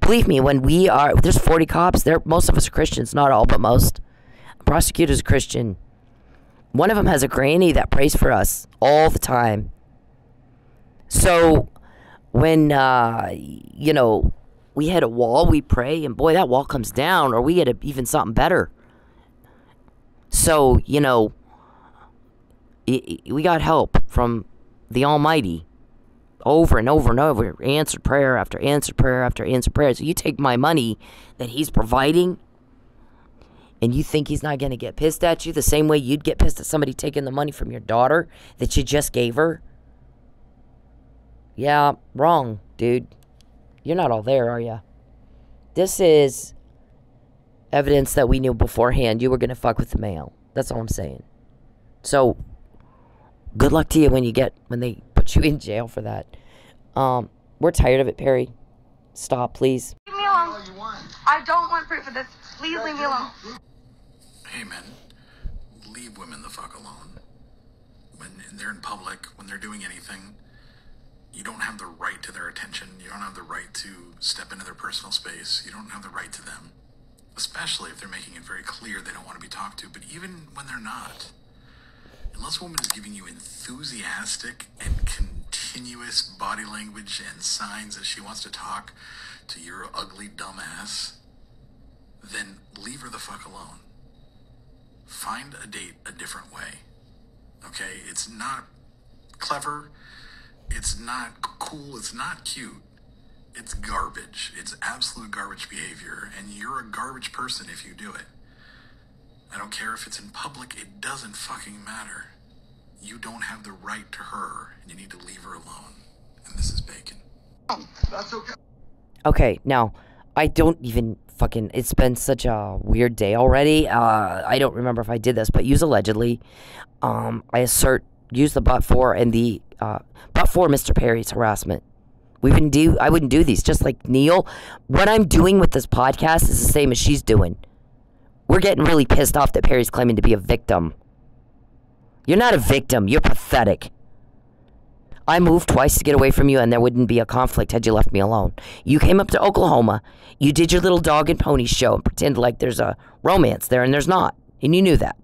Believe me, when there's 40 cops, most of us are Christians, not all, but most. A prosecutor's a Christian. One of them has a granny that prays for us all the time. So, when, we hit a wall, we pray, and boy, that wall comes down, or we get even something better. So, we got help from the Almighty over and over and over. Answered prayer after answered prayer after answered prayer. So, you take my money that He's providing, and you think He's not going to get pissed at you the same way you'd get pissed at somebody taking the money from your daughter that you just gave her? Yeah, wrong, dude. You're not all there, are you? This is evidence that we knew beforehand you were going to fuck with the mail. That's all I'm saying. So, good luck to you when they put you in jail for that. We're tired of it, Perry. Stop, please. Leave me alone. I don't want proof of this. Please leave me alone. Hey, men. Leave women the fuck alone. When they're in public, when they're doing anything, you don't have the right to their attention. You don't have the right to step into their personal space. You don't have the right to them. Especially if they're making it very clear they don't want to be talked to. But even when they're not, unless a woman is giving you enthusiastic and continuous body language and signs that she wants to talk to your ugly dumb ass, then leave her the fuck alone. Find a date a different way. Okay? It's not clever. It's not cool. It's not cute. It's garbage. It's absolute garbage behavior. And you're a garbage person if you do it. I don't care if it's in public. It doesn't fucking matter. You don't have the right to her. And you need to leave her alone. And this is bacon. That's okay. Okay, now, I don't even fucking... It's been such a weird day already. I don't remember if I did this, but use allegedly. I assert, use the but for and the... but for Mr. Perry's harassment. I wouldn't do these. Just like Neil, what I'm doing with this podcast is the same as she's doing. We're getting really pissed off that Perry's claiming to be a victim. You're not a victim. You're pathetic. I moved twice to get away from you, and there wouldn't be a conflict had you left me alone. You came up to Oklahoma, you did your little dog and pony show and pretended like there's a romance there, and there's not. And you knew that.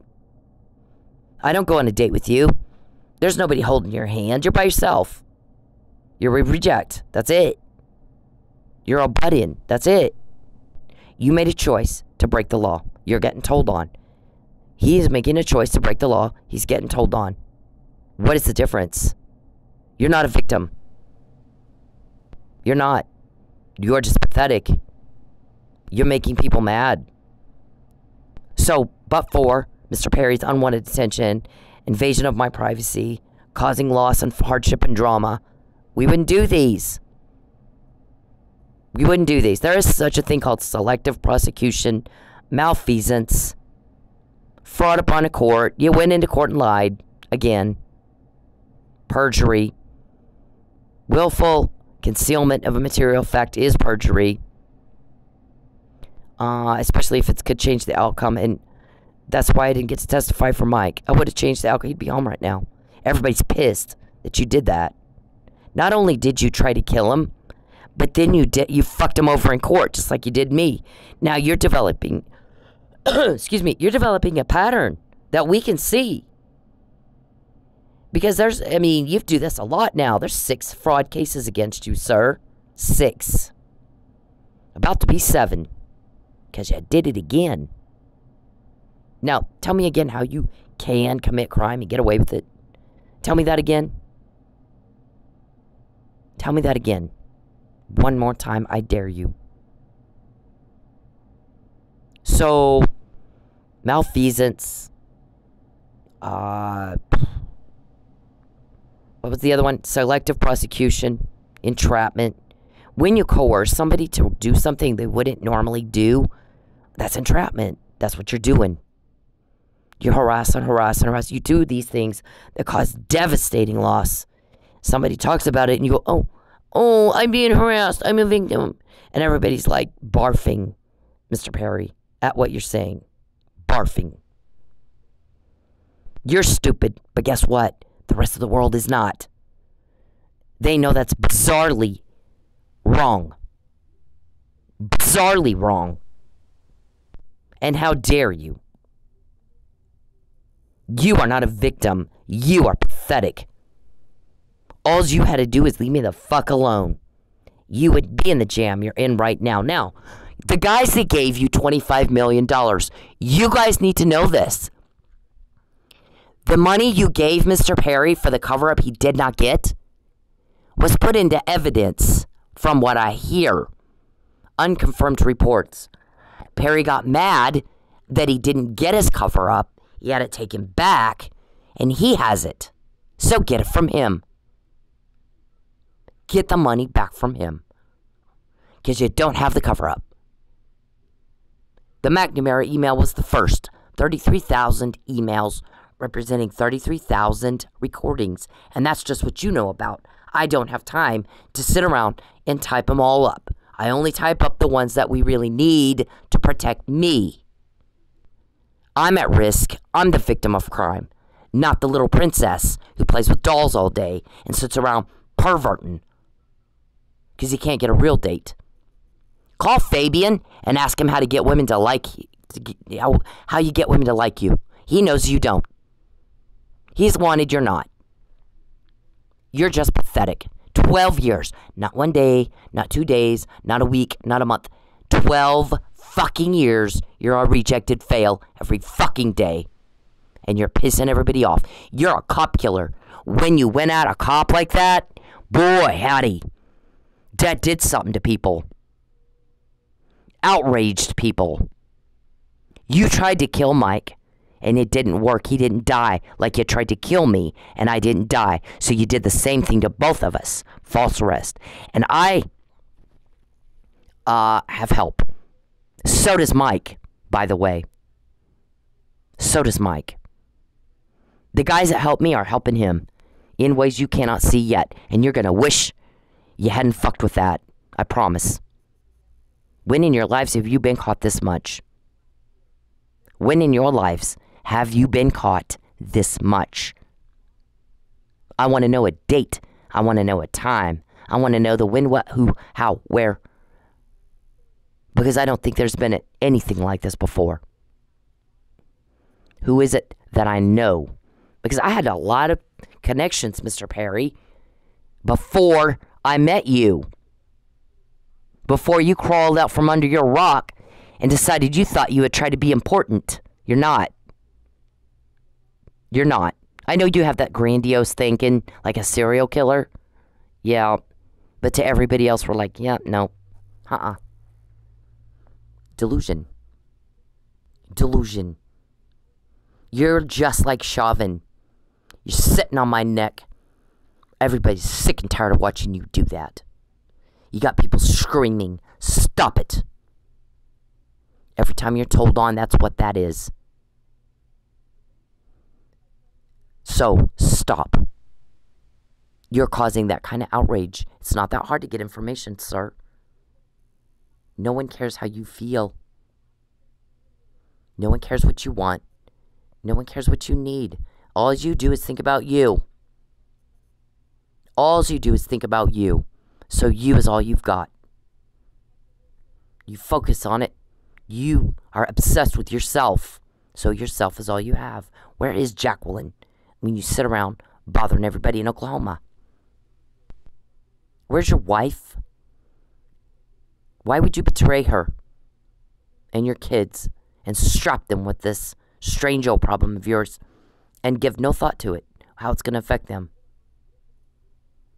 I don't go on a date with you. There's nobody holding your hand. You're by yourself. You're a reject. That's it. You're a butt-in. That's it. You made a choice to break the law. You're getting told on. He is making a choice to break the law. He's getting told on. What is the difference? You're not a victim. You're not. You're just pathetic. You're making people mad. So, but for Mr. Perry's unwanted attention, invasion of my privacy, causing loss and hardship and drama, we wouldn't do these. We wouldn't do these. There is such a thing called selective prosecution, malfeasance, fraud upon a court. You went into court and lied. Again. Perjury. Willful concealment of a material fact is perjury. Especially if it could change the outcome. And that's why I didn't get to testify for Mike. I would have changed the outcome. He'd be home right now. Everybody's pissed that you did that. Not only did you try to kill him, but then you fucked him over in court, just like you did me. Now you're developing, excuse me, you're developing a pattern that we can see. Because you do this a lot now. There's 6 fraud cases against you, sir. 6. About to be 7. Because you did it again. Now, tell me again how you can commit crime and get away with it. Tell me that again. Tell me that again. One more time, I dare you. So, malfeasance. What was the other one? Selective prosecution. Entrapment. When you coerce somebody to do something they wouldn't normally do, that's entrapment. That's what you're doing. You harass and harass and harass. You do these things that cause devastating loss. Somebody talks about it and you go, oh, I'm being harassed. I'm a victim. And everybody's like barfing, Mr. Perry, at what you're saying. Barfing. You're stupid, but guess what? The rest of the world is not. They know that's bizarrely wrong. Bizarrely wrong. And how dare you? You are not a victim. You are pathetic. All you had to do is leave me the fuck alone. You would be in the jam you're in right now. Now, the guys that gave you $25 million, you guys need to know this. The money you gave Mr. Perry for the cover-up he did not get was put into evidence from what I hear. Unconfirmed reports. Perry got mad that he didn't get his cover-up. He had it taken back, and he has it. So get it from him. Get the money back from him. Because you don't have the cover-up. The McNamara email was the first. 33,000 emails representing 33,000 recordings. And that's just what you know about. I don't have time to sit around and type them all up. I only type up the ones that we really need to protect me. I'm at risk. I'm the victim of crime. Not the little princess who plays with dolls all day and sits around perverting. Because he can't get a real date. Call Fabian and ask him how to get women to like you. How you get women to like you. He knows you don't. He's wanted, you're not. You're just pathetic. 12 years. Not 1 day, not 2 days, not a week, not a month. 12 fucking years. You're a rejected fail every fucking day. and you're pissing everybody off. You're a cop killer. When you went at a cop like that, boy, howdy, that did something to people. Outraged people. You tried to kill Mike, and it didn't work. He didn't die like you tried to kill me, and I didn't die. So you did the same thing to both of us. False arrest. And I have help. So does Mike, by the way. So does Mike. The guys that help me are helping him in ways you cannot see yet. And you're going to wish you hadn't fucked with that. I promise. When in your lives have you been caught this much? When in your lives have you been caught this much? I want to know a date. I want to know a time. I want to know the when, what, who, how, where. Because I don't think there's been anything like this before. Who is it that I know? Because I had a lot of connections, Mr. Perry, before I met you. Before you crawled out from under your rock and decided you thought you would try to be important. You're not. You're not. I know you have that grandiose thinking, like a serial killer. Yeah. But to everybody else, we're like, yeah, no. Delusion. Delusion. You're just like Chauvin. You're sitting on my neck. Everybody's sick and tired of watching you do that. You got people screaming, stop it. Every time you're told on, that's what that is. So, stop. You're causing that kind of outrage. It's not that hard to get information, sir. No one cares how you feel. No one cares what you want. No one cares what you need. All you do is think about you. All you do is think about you. So you is all you've got. You focus on it. You are obsessed with yourself. So yourself is all you have. Where is Jacqueline when you sit around bothering everybody in Oklahoma? Where's your wife? Why would you betray her and your kids and strap them with this strange old problem of yours and give no thought to it, how it's going to affect them?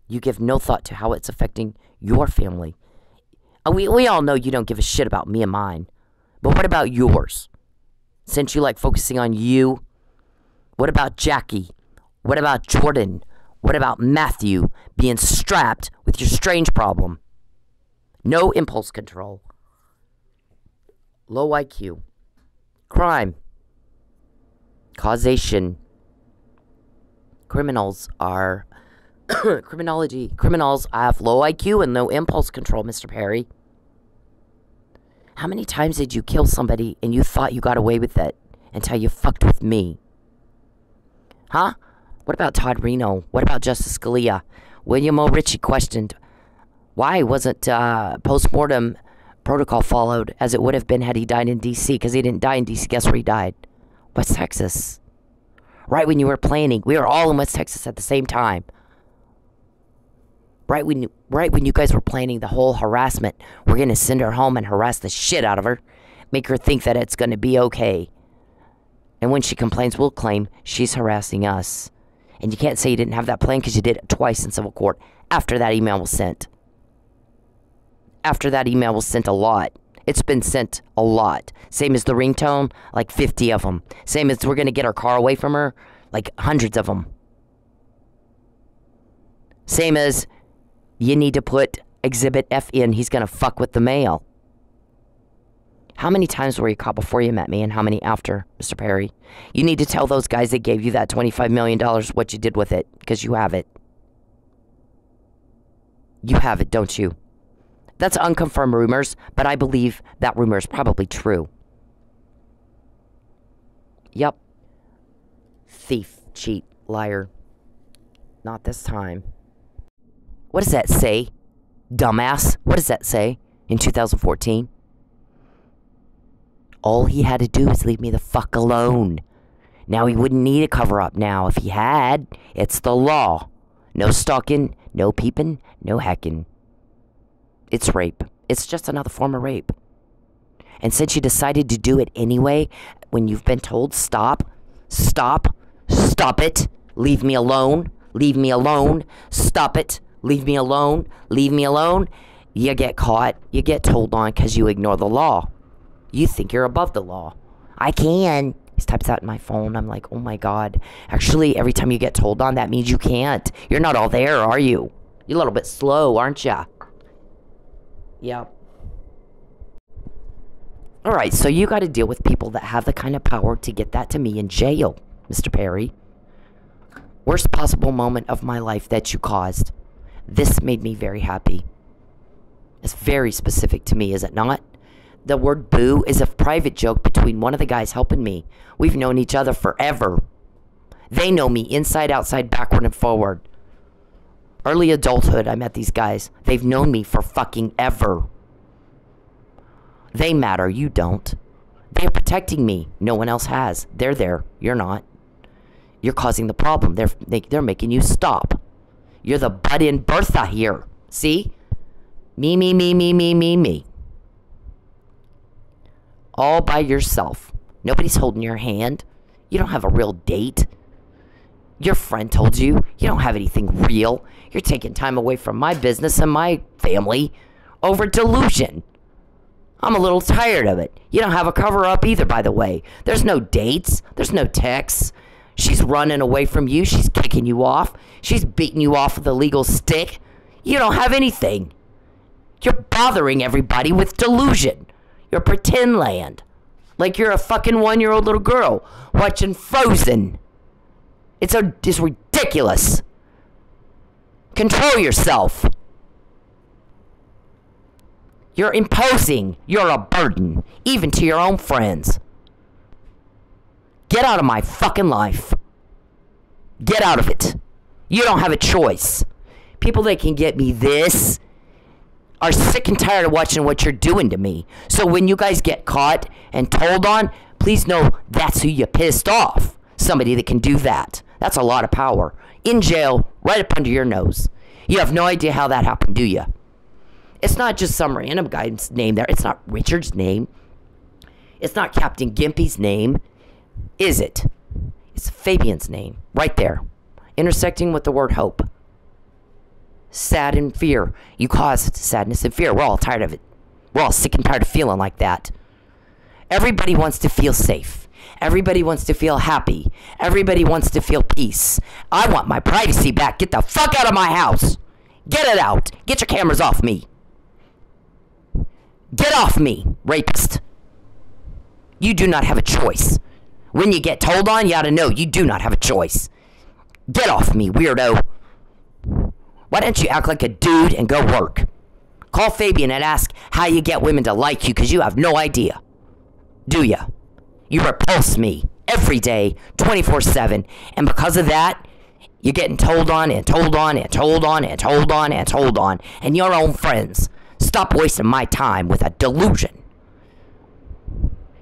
You give no thought to how it's affecting your family. We all know you don't give a shit about me and mine. But what about yours? Since you like focusing on you, what about Jackie? What about Jordan? What about Matthew being strapped with your strange problem? No impulse control. Low IQ. Crime. Causation. Criminals are... criminology. Criminals have low IQ and no impulse control, Mr. Perry. How many times did you kill somebody and you thought you got away with it until you fucked with me? Huh? What about Todd Reno? What about Justice Scalia? William O. Ritchie questioned, why wasn't post-mortem protocol followed as it would have been had he died in D.C.? Because he didn't die in D.C. Guess where he died? West Texas. Right when you were planning. We were all in West Texas at the same time. Right when you guys were planning the whole harassment. We're going to send her home and harass the shit out of her. Make her think that it's going to be okay. And when she complains, we'll claim she's harassing us. And you can't say you didn't have that plan because you did it twice in civil court after that email was sent. After that email was sent a lot. It's been sent a lot. Same as the ringtone, like 50 of them. Same as we're going to get our car away from her, like hundreds of them. Same as you need to put Exhibit F in. He's going to fuck with the mail. How many times were you caught before you met me and how many after, Mr. Perry? You need to tell those guys that gave you that $25 million what you did with it, because you have it. You have it, don't you? That's unconfirmed rumors, but I believe that rumor is probably true. Yep. Thief, cheat, liar. Not this time. What does that say? Dumbass. What does that say in 2014? All he had to do is leave me the fuck alone. Now he wouldn't need a cover-up now. If he had, it's the law. No stalking, no peeping, no hacking. It's rape. It's just another form of rape. And since you decided to do it anyway, when you've been told stop, Stop. Stop it. Leave me alone. Leave me alone. Stop it. Leave me alone. Leave me alone. You get caught. You get told on because you ignore the law. You think you're above the law. I can. He types out in my phone. I'm like, oh my God. Actually, every time you get told on, that means you can't. You're not all there, are you? You're a little bit slow, aren't you? Yep. Alright, so you got to deal with people that have the kind of power to get that to me in jail, Mr. Perry. Worst possible moment of my life that you caused. This made me very happy. It's very specific to me, is it not? The word boo is a private joke between one of the guys helping me. We've known each other forever. They know me inside, outside, backward, and forward. Early adulthood, I met these guys. They've known me for fucking ever. They matter, you don't. They're protecting me. No one else has. They're there. You're not. You're causing the problem. They're making you stop. You're the butt-in Bertha here. See? Me, me, me, me, me, me, me. All by yourself. Nobody's holding your hand. You don't have a real date. Your friend told you. You don't have anything real. You're taking time away from my business and my family over delusion. I'm a little tired of it. You don't have a cover-up either, by the way. There's no dates. There's no texts. She's running away from you. She's kicking you off. She's beating you off with a legal stick. You don't have anything. You're bothering everybody with delusion. You're pretend land. Like you're a fucking 1-year-old little girl watching Frozen. It's ridiculous. Control yourself. You're imposing. You're a burden, even to your own friends. Get out of my fucking life. Get out of it. You don't have a choice. People that can get me this are sick and tired of watching what you're doing to me. So when you guys get caught and told on, please know that's who you pissed off. Somebody that can do that. That's a lot of power. In jail, right up under your nose. You have no idea how that happened, do you? It's not just some random guy's name there. It's not Richard's name. It's not Captain Gimpy's name. Is it? It's Fabian's name. Right there. Intersecting with the word hope. Sad and fear. You caused sadness and fear. We're all tired of it. We're all sick and tired of feeling like that. Everybody wants to feel safe. Everybody wants to feel happy. Everybody wants to feel peace. I want my privacy back. Get the fuck out of my house. Get it out. Get your cameras off me. Get off me, rapist. You do not have a choice. When you get told on, you ought to know you do not have a choice. Get off me, weirdo. Why don't you act like a dude and go work? Call Fabian and ask how you get women to like you, because you have no idea. Do ya? You repulse me every day, 24/7. And because of that, you're getting told on and told on and told on and told on and told on. And your own friends. Stop wasting my time with a delusion.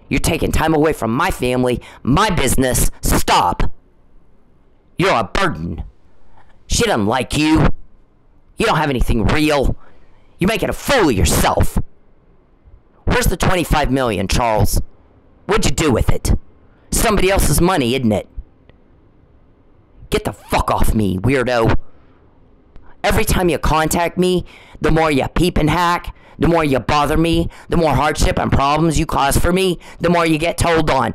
You're taking time away from my family, my business. Stop. You're a burden. She doesn't like you. You don't have anything real. You're making a fool of yourself. Where's the $25 million, Charles? What'd you do with it? Somebody else's money, isn't it? Get the fuck off me, weirdo. Every time you contact me, the more you peep and hack, the more you bother me, the more hardship and problems you cause for me, the more you get told on.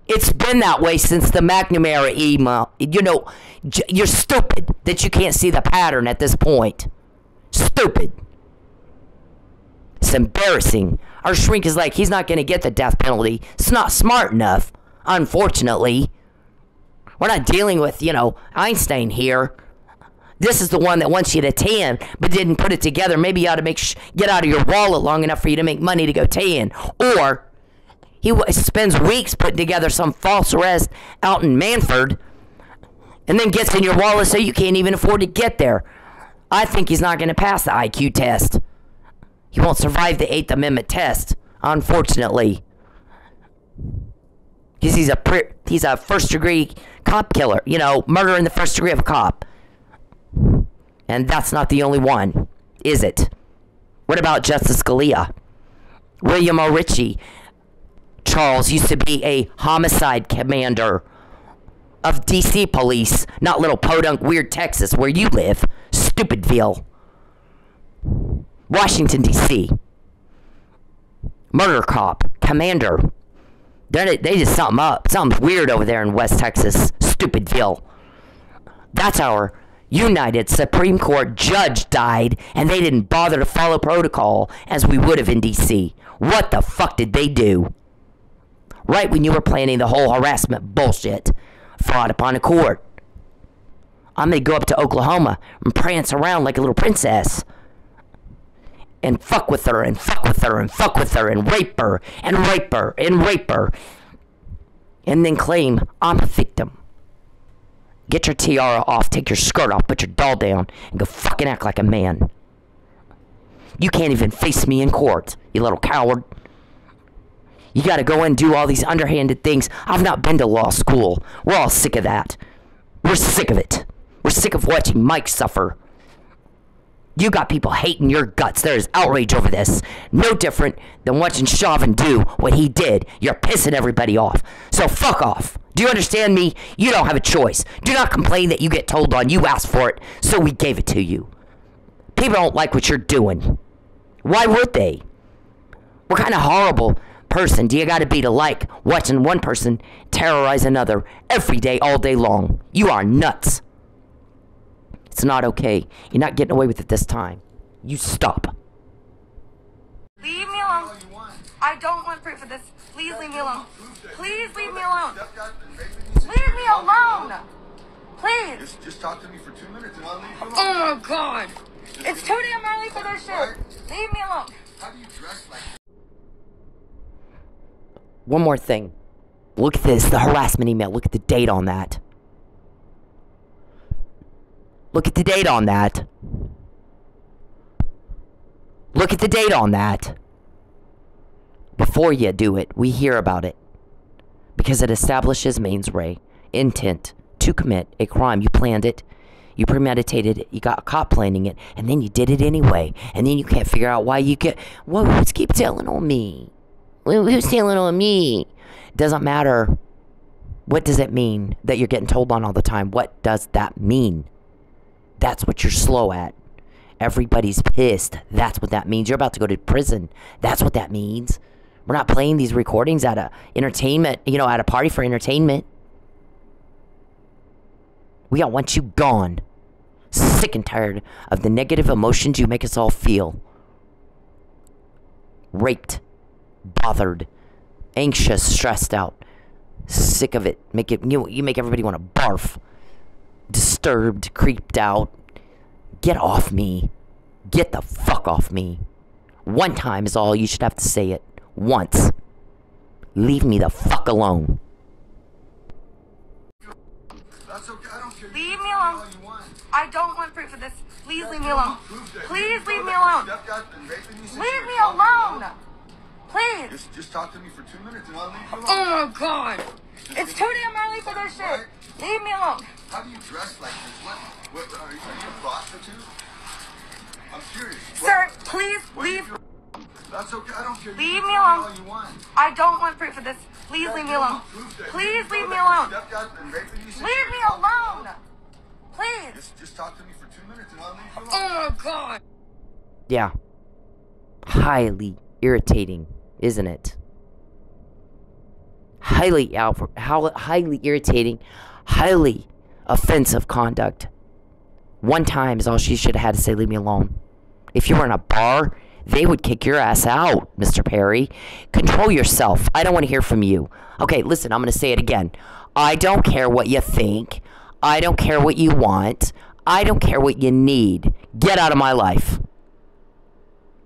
It's been that way since the McNamara email. You know, you're stupid that you can't see the pattern at this point. Stupid. It's embarrassing. Our shrink is like, he's not going to get the death penalty. It's not smart enough, unfortunately. We're not dealing with, Einstein here. This is the one that wants you to tan, but didn't put it together. Maybe you ought to get out of your wallet long enough for you to make money to go tan. Or he spends weeks putting together some false arrest out in Manford, and then gets in your wallet so you can't even afford to get there. I think he's not going to pass the IQ test. He won't survive the 8th Amendment test, unfortunately. Because he's a first-degree cop killer. Murder in the first degree of a cop. And that's not the only one, is it? What about Justice Scalia? William O. Ritchie. Charles used to be a homicide commander of DC police, not little podunk weird Texas where you live. Stupidville. Washington, D.C. Murder cop. Commander. They did something up. Something's weird over there in West Texas. Stupidville. That's our United Supreme Court judge died, and they didn't bother to follow protocol as we would have in D.C. What the fuck did they do? Right when you were planning the whole harassment bullshit. Fraud upon the court. I'm gonna go up to Oklahoma and prance around like a little princess. And fuck with her, and fuck with her, and fuck with her, and rape her, and rape her, and rape her. And then claim I'm a victim. Get your tiara off, take your skirt off, put your doll down, and go fucking act like a man. You can't even face me in court, you little coward. You gotta go and do all these underhanded things. I've not been to law school. We're all sick of that. We're sick of it. We're sick of watching Mike suffer. You got people hating your guts. There is outrage over this. No different than watching Chauvin do what he did. You're pissing everybody off. So fuck off. Do you understand me? You don't have a choice. Do not complain that you get told on. You asked for it, so we gave it to you. People don't like what you're doing. Why would they? What kind of horrible person do you gotta be to like watching one person terrorize another every day, all day long? You are nuts. It's not okay. You're not getting away with it this time. You stop. Leave me alone. I don't want proof of this. Please leave me alone. Please leave me alone. Leave me alone. Please. Just talk to me for 2 minutes and I'll leave you alone. Oh my god. It's too damn early for this shit. Leave me alone. How do you dress like that? One more thing. Look at this, the harassment email. Look at the date on that. Look at the date on that. Look at the date on that. Before you do it, we hear about it. Because it establishes mens rea, intent to commit a crime. You planned it. You premeditated it. You got caught planning it. And then you did it anyway. And then you can't figure out why you get... Well, who's keep telling on me? Who's telling on me? Doesn't matter. What does it mean that you're getting told on all the time? What does that mean? That's what you're slow at. Everybody's pissed. That's what that means. You're about to go to prison. That's what that means. We're not playing these recordings at a entertainment, at a party for entertainment. We all want you gone. Sick and tired of the negative emotions you make us all feel. Raped, bothered, anxious, stressed out. Sick of it. You make everybody want to barf. Disturbed, creeped out. Get off me. Get the fuck off me. One time is all you should have to say it. Once. Leave me the fuck alone. That's okay. I don't care. Leave me alone. I don't want proof of this. Please leave me alone. Please leave me alone. Leave me alone. Please. Just talk to me for 2 minutes and I'll leave you alone. Oh my god. It's too damn early for this shit. Leave me alone. How do you dress like this? What are you a prostitute? I'm curious. Sir, please leave. That's okay. I don't care. Leave me alone. All you want. I don't want proof of this. Please leave me alone. Please leave me alone. Leave me alone. Please. Just talk to me for 2 minutes and I'll leave you alone. Oh my god. Yeah. Highly irritating, isn't it? Highly irritating, highly offensive conduct. One time is all she should have had to say, leave me alone. If you were in a bar, they would kick your ass out, Mr. Perry. Control yourself. I don't want to hear from you. Okay, listen, I'm going to say it again. I don't care what you think. I don't care what you want. I don't care what you need. Get out of my life.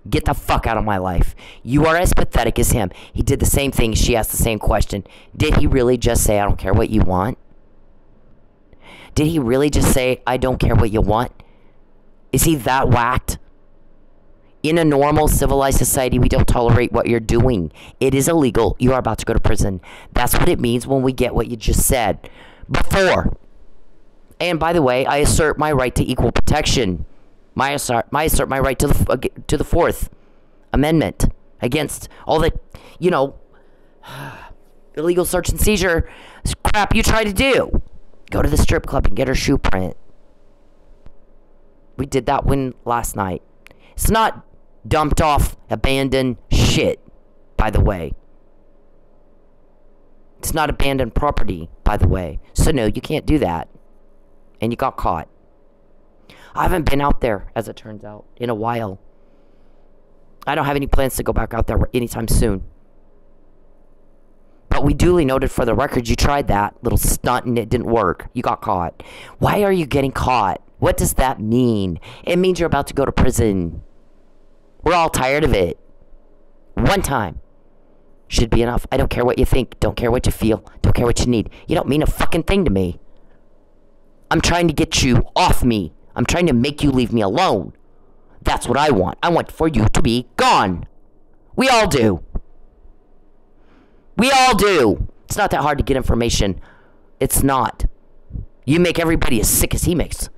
Get the fuck out of my life. You are as pathetic as him. He did the same thing. She asked the same question. Did he really just say, I don't care what you want? Did he really just say, I don't care what you want? Is he that whacked? In a normal, civilized society, we don't tolerate what you're doing. It is illegal. You are about to go to prison. That's what it means when we get what you just said before. And by the way, I assert my right to equal protection. I assert my right to the Fourth Amendment against all the, illegal search and seizure crap you try to do. Go to the strip club and get her shoe print. We did that one last night. It's not dumped off, abandoned shit, by the way. It's not abandoned property, by the way. So no, you can't do that. And you got caught. I haven't been out there, as it turns out, in a while. I don't have any plans to go back out there anytime soon. But we duly noted for the record, you tried that little stunt and it didn't work. You got caught. Why are you getting caught? What does that mean? It means you're about to go to prison. We're all tired of it. One time should be enough. I don't care what you think. Don't care what you feel. Don't care what you need. You don't mean a fucking thing to me. I'm trying to get you off me. I'm trying to make you leave me alone. That's what I want. I want for you to be gone. We all do. We all do. It's not that hard to get information. It's not. You make everybody as sick as he makes.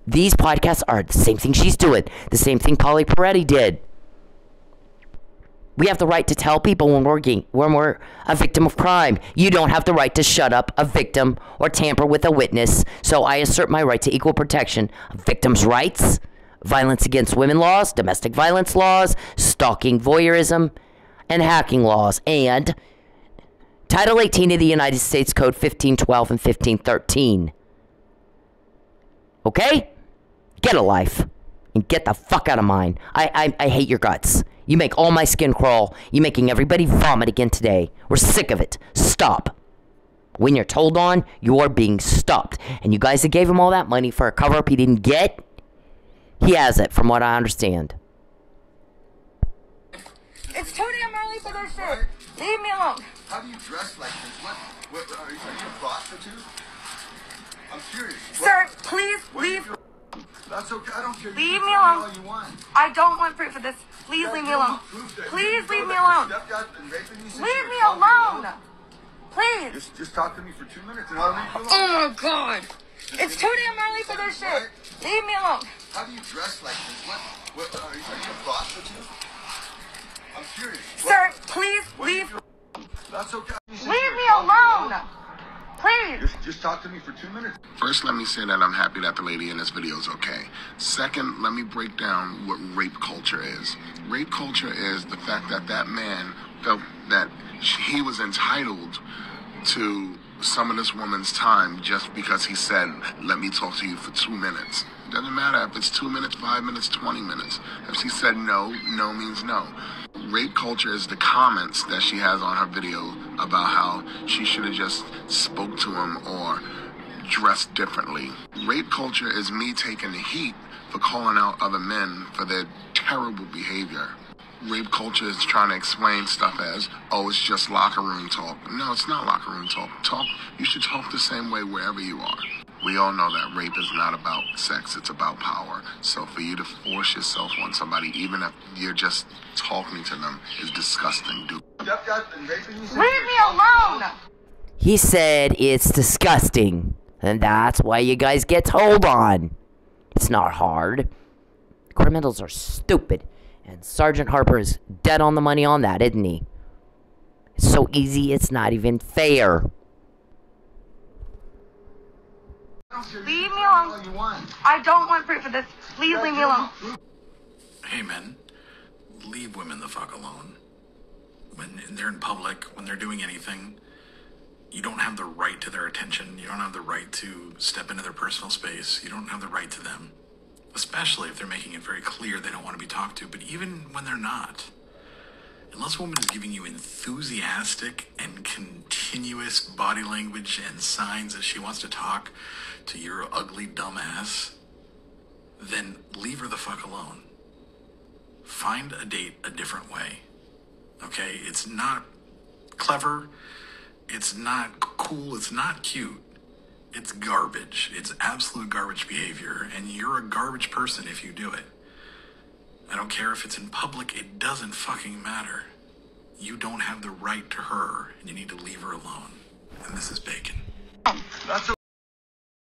These podcasts are the same thing she's doing. The same thing Polly Peretti did. We have the right to tell people when we're a victim of crime. You don't have the right to shut up a victim or tamper with a witness. So I assert my right to equal protection of victims' rights, violence against women laws, domestic violence laws, stalking, voyeurism, and hacking laws, and Title 18 of the United States Code 1512 and 1513. Okay? Get a life. And get the fuck out of mine. I hate your guts. You make all my skin crawl. You're making everybody vomit again today. We're sick of it. Stop. When you're told on, you're being stopped. And you guys that gave him all that money for a cover-up he didn't get, he has it, from what I understand. It's too damn early for this shit. Leave me alone. How do you dress like this? What are you a prostitute? I'm curious. Sir, please leave. That's okay. I don't care. Leave me alone. All you want. I don't want proof of this. Please leave me alone. Please leave me alone. Leave me alone. Please. Just talk to me for 2 minutes and I'll leave you alone. Oh my god. It's too damn early for this shit. Leave me alone. How do you dress like this? What are you a prostitute? I'm curious. Sir, please leave. That's okay. Leave me alone. Please. Just talk to me for 2 minutes. First, let me say that I'm happy that the lady in this video is okay. Second, let me break down what rape culture is. Rape culture is the fact that that man felt that he was entitled to some of this woman's time just because he said, let me talk to you for 2 minutes. It doesn't matter if it's 2 minutes, 5 minutes, 20 minutes. If she said no, no means no. Rape culture is the comments that she has on her video about how she should have just spoke to him or dressed differently. Rape culture is me taking the heat for calling out other men for their terrible behavior. Rape culture is trying to explain stuff as, oh, it's just locker room talk. No, it's not locker room talk. You should talk the same way wherever you are. We all know that rape is not about sex, it's about power. So for you to force yourself on somebody, even if you're just talking to them, is disgusting, dude. Leave me alone. He said it's disgusting. And that's why you guys get told on. It's not hard. Criminals are stupid. And Sergeant Harper is dead on the money on that, isn't he? It's so easy, it's not even fair. Leave me alone. I don't want proof of this. Please leave me alone. Hey, men, leave women the fuck alone. When they're in public, when they're doing anything, you don't have the right to their attention. You don't have the right to step into their personal space. You don't have the right to them. Especially if they're making it very clear they don't want to be talked to. But even when they're not, unless a woman is giving you enthusiastic and continuous body language and signs that she wants to talk to your ugly dumbass, then leave her the fuck alone. Find a date a different way. Okay? It's not clever. It's not cool. It's not cute. It's garbage. It's absolute garbage behavior, and you're a garbage person if you do it. I don't care if it's in public. It doesn't fucking matter. You don't have the right to her, and you need to leave her alone. And this is Bacon. That's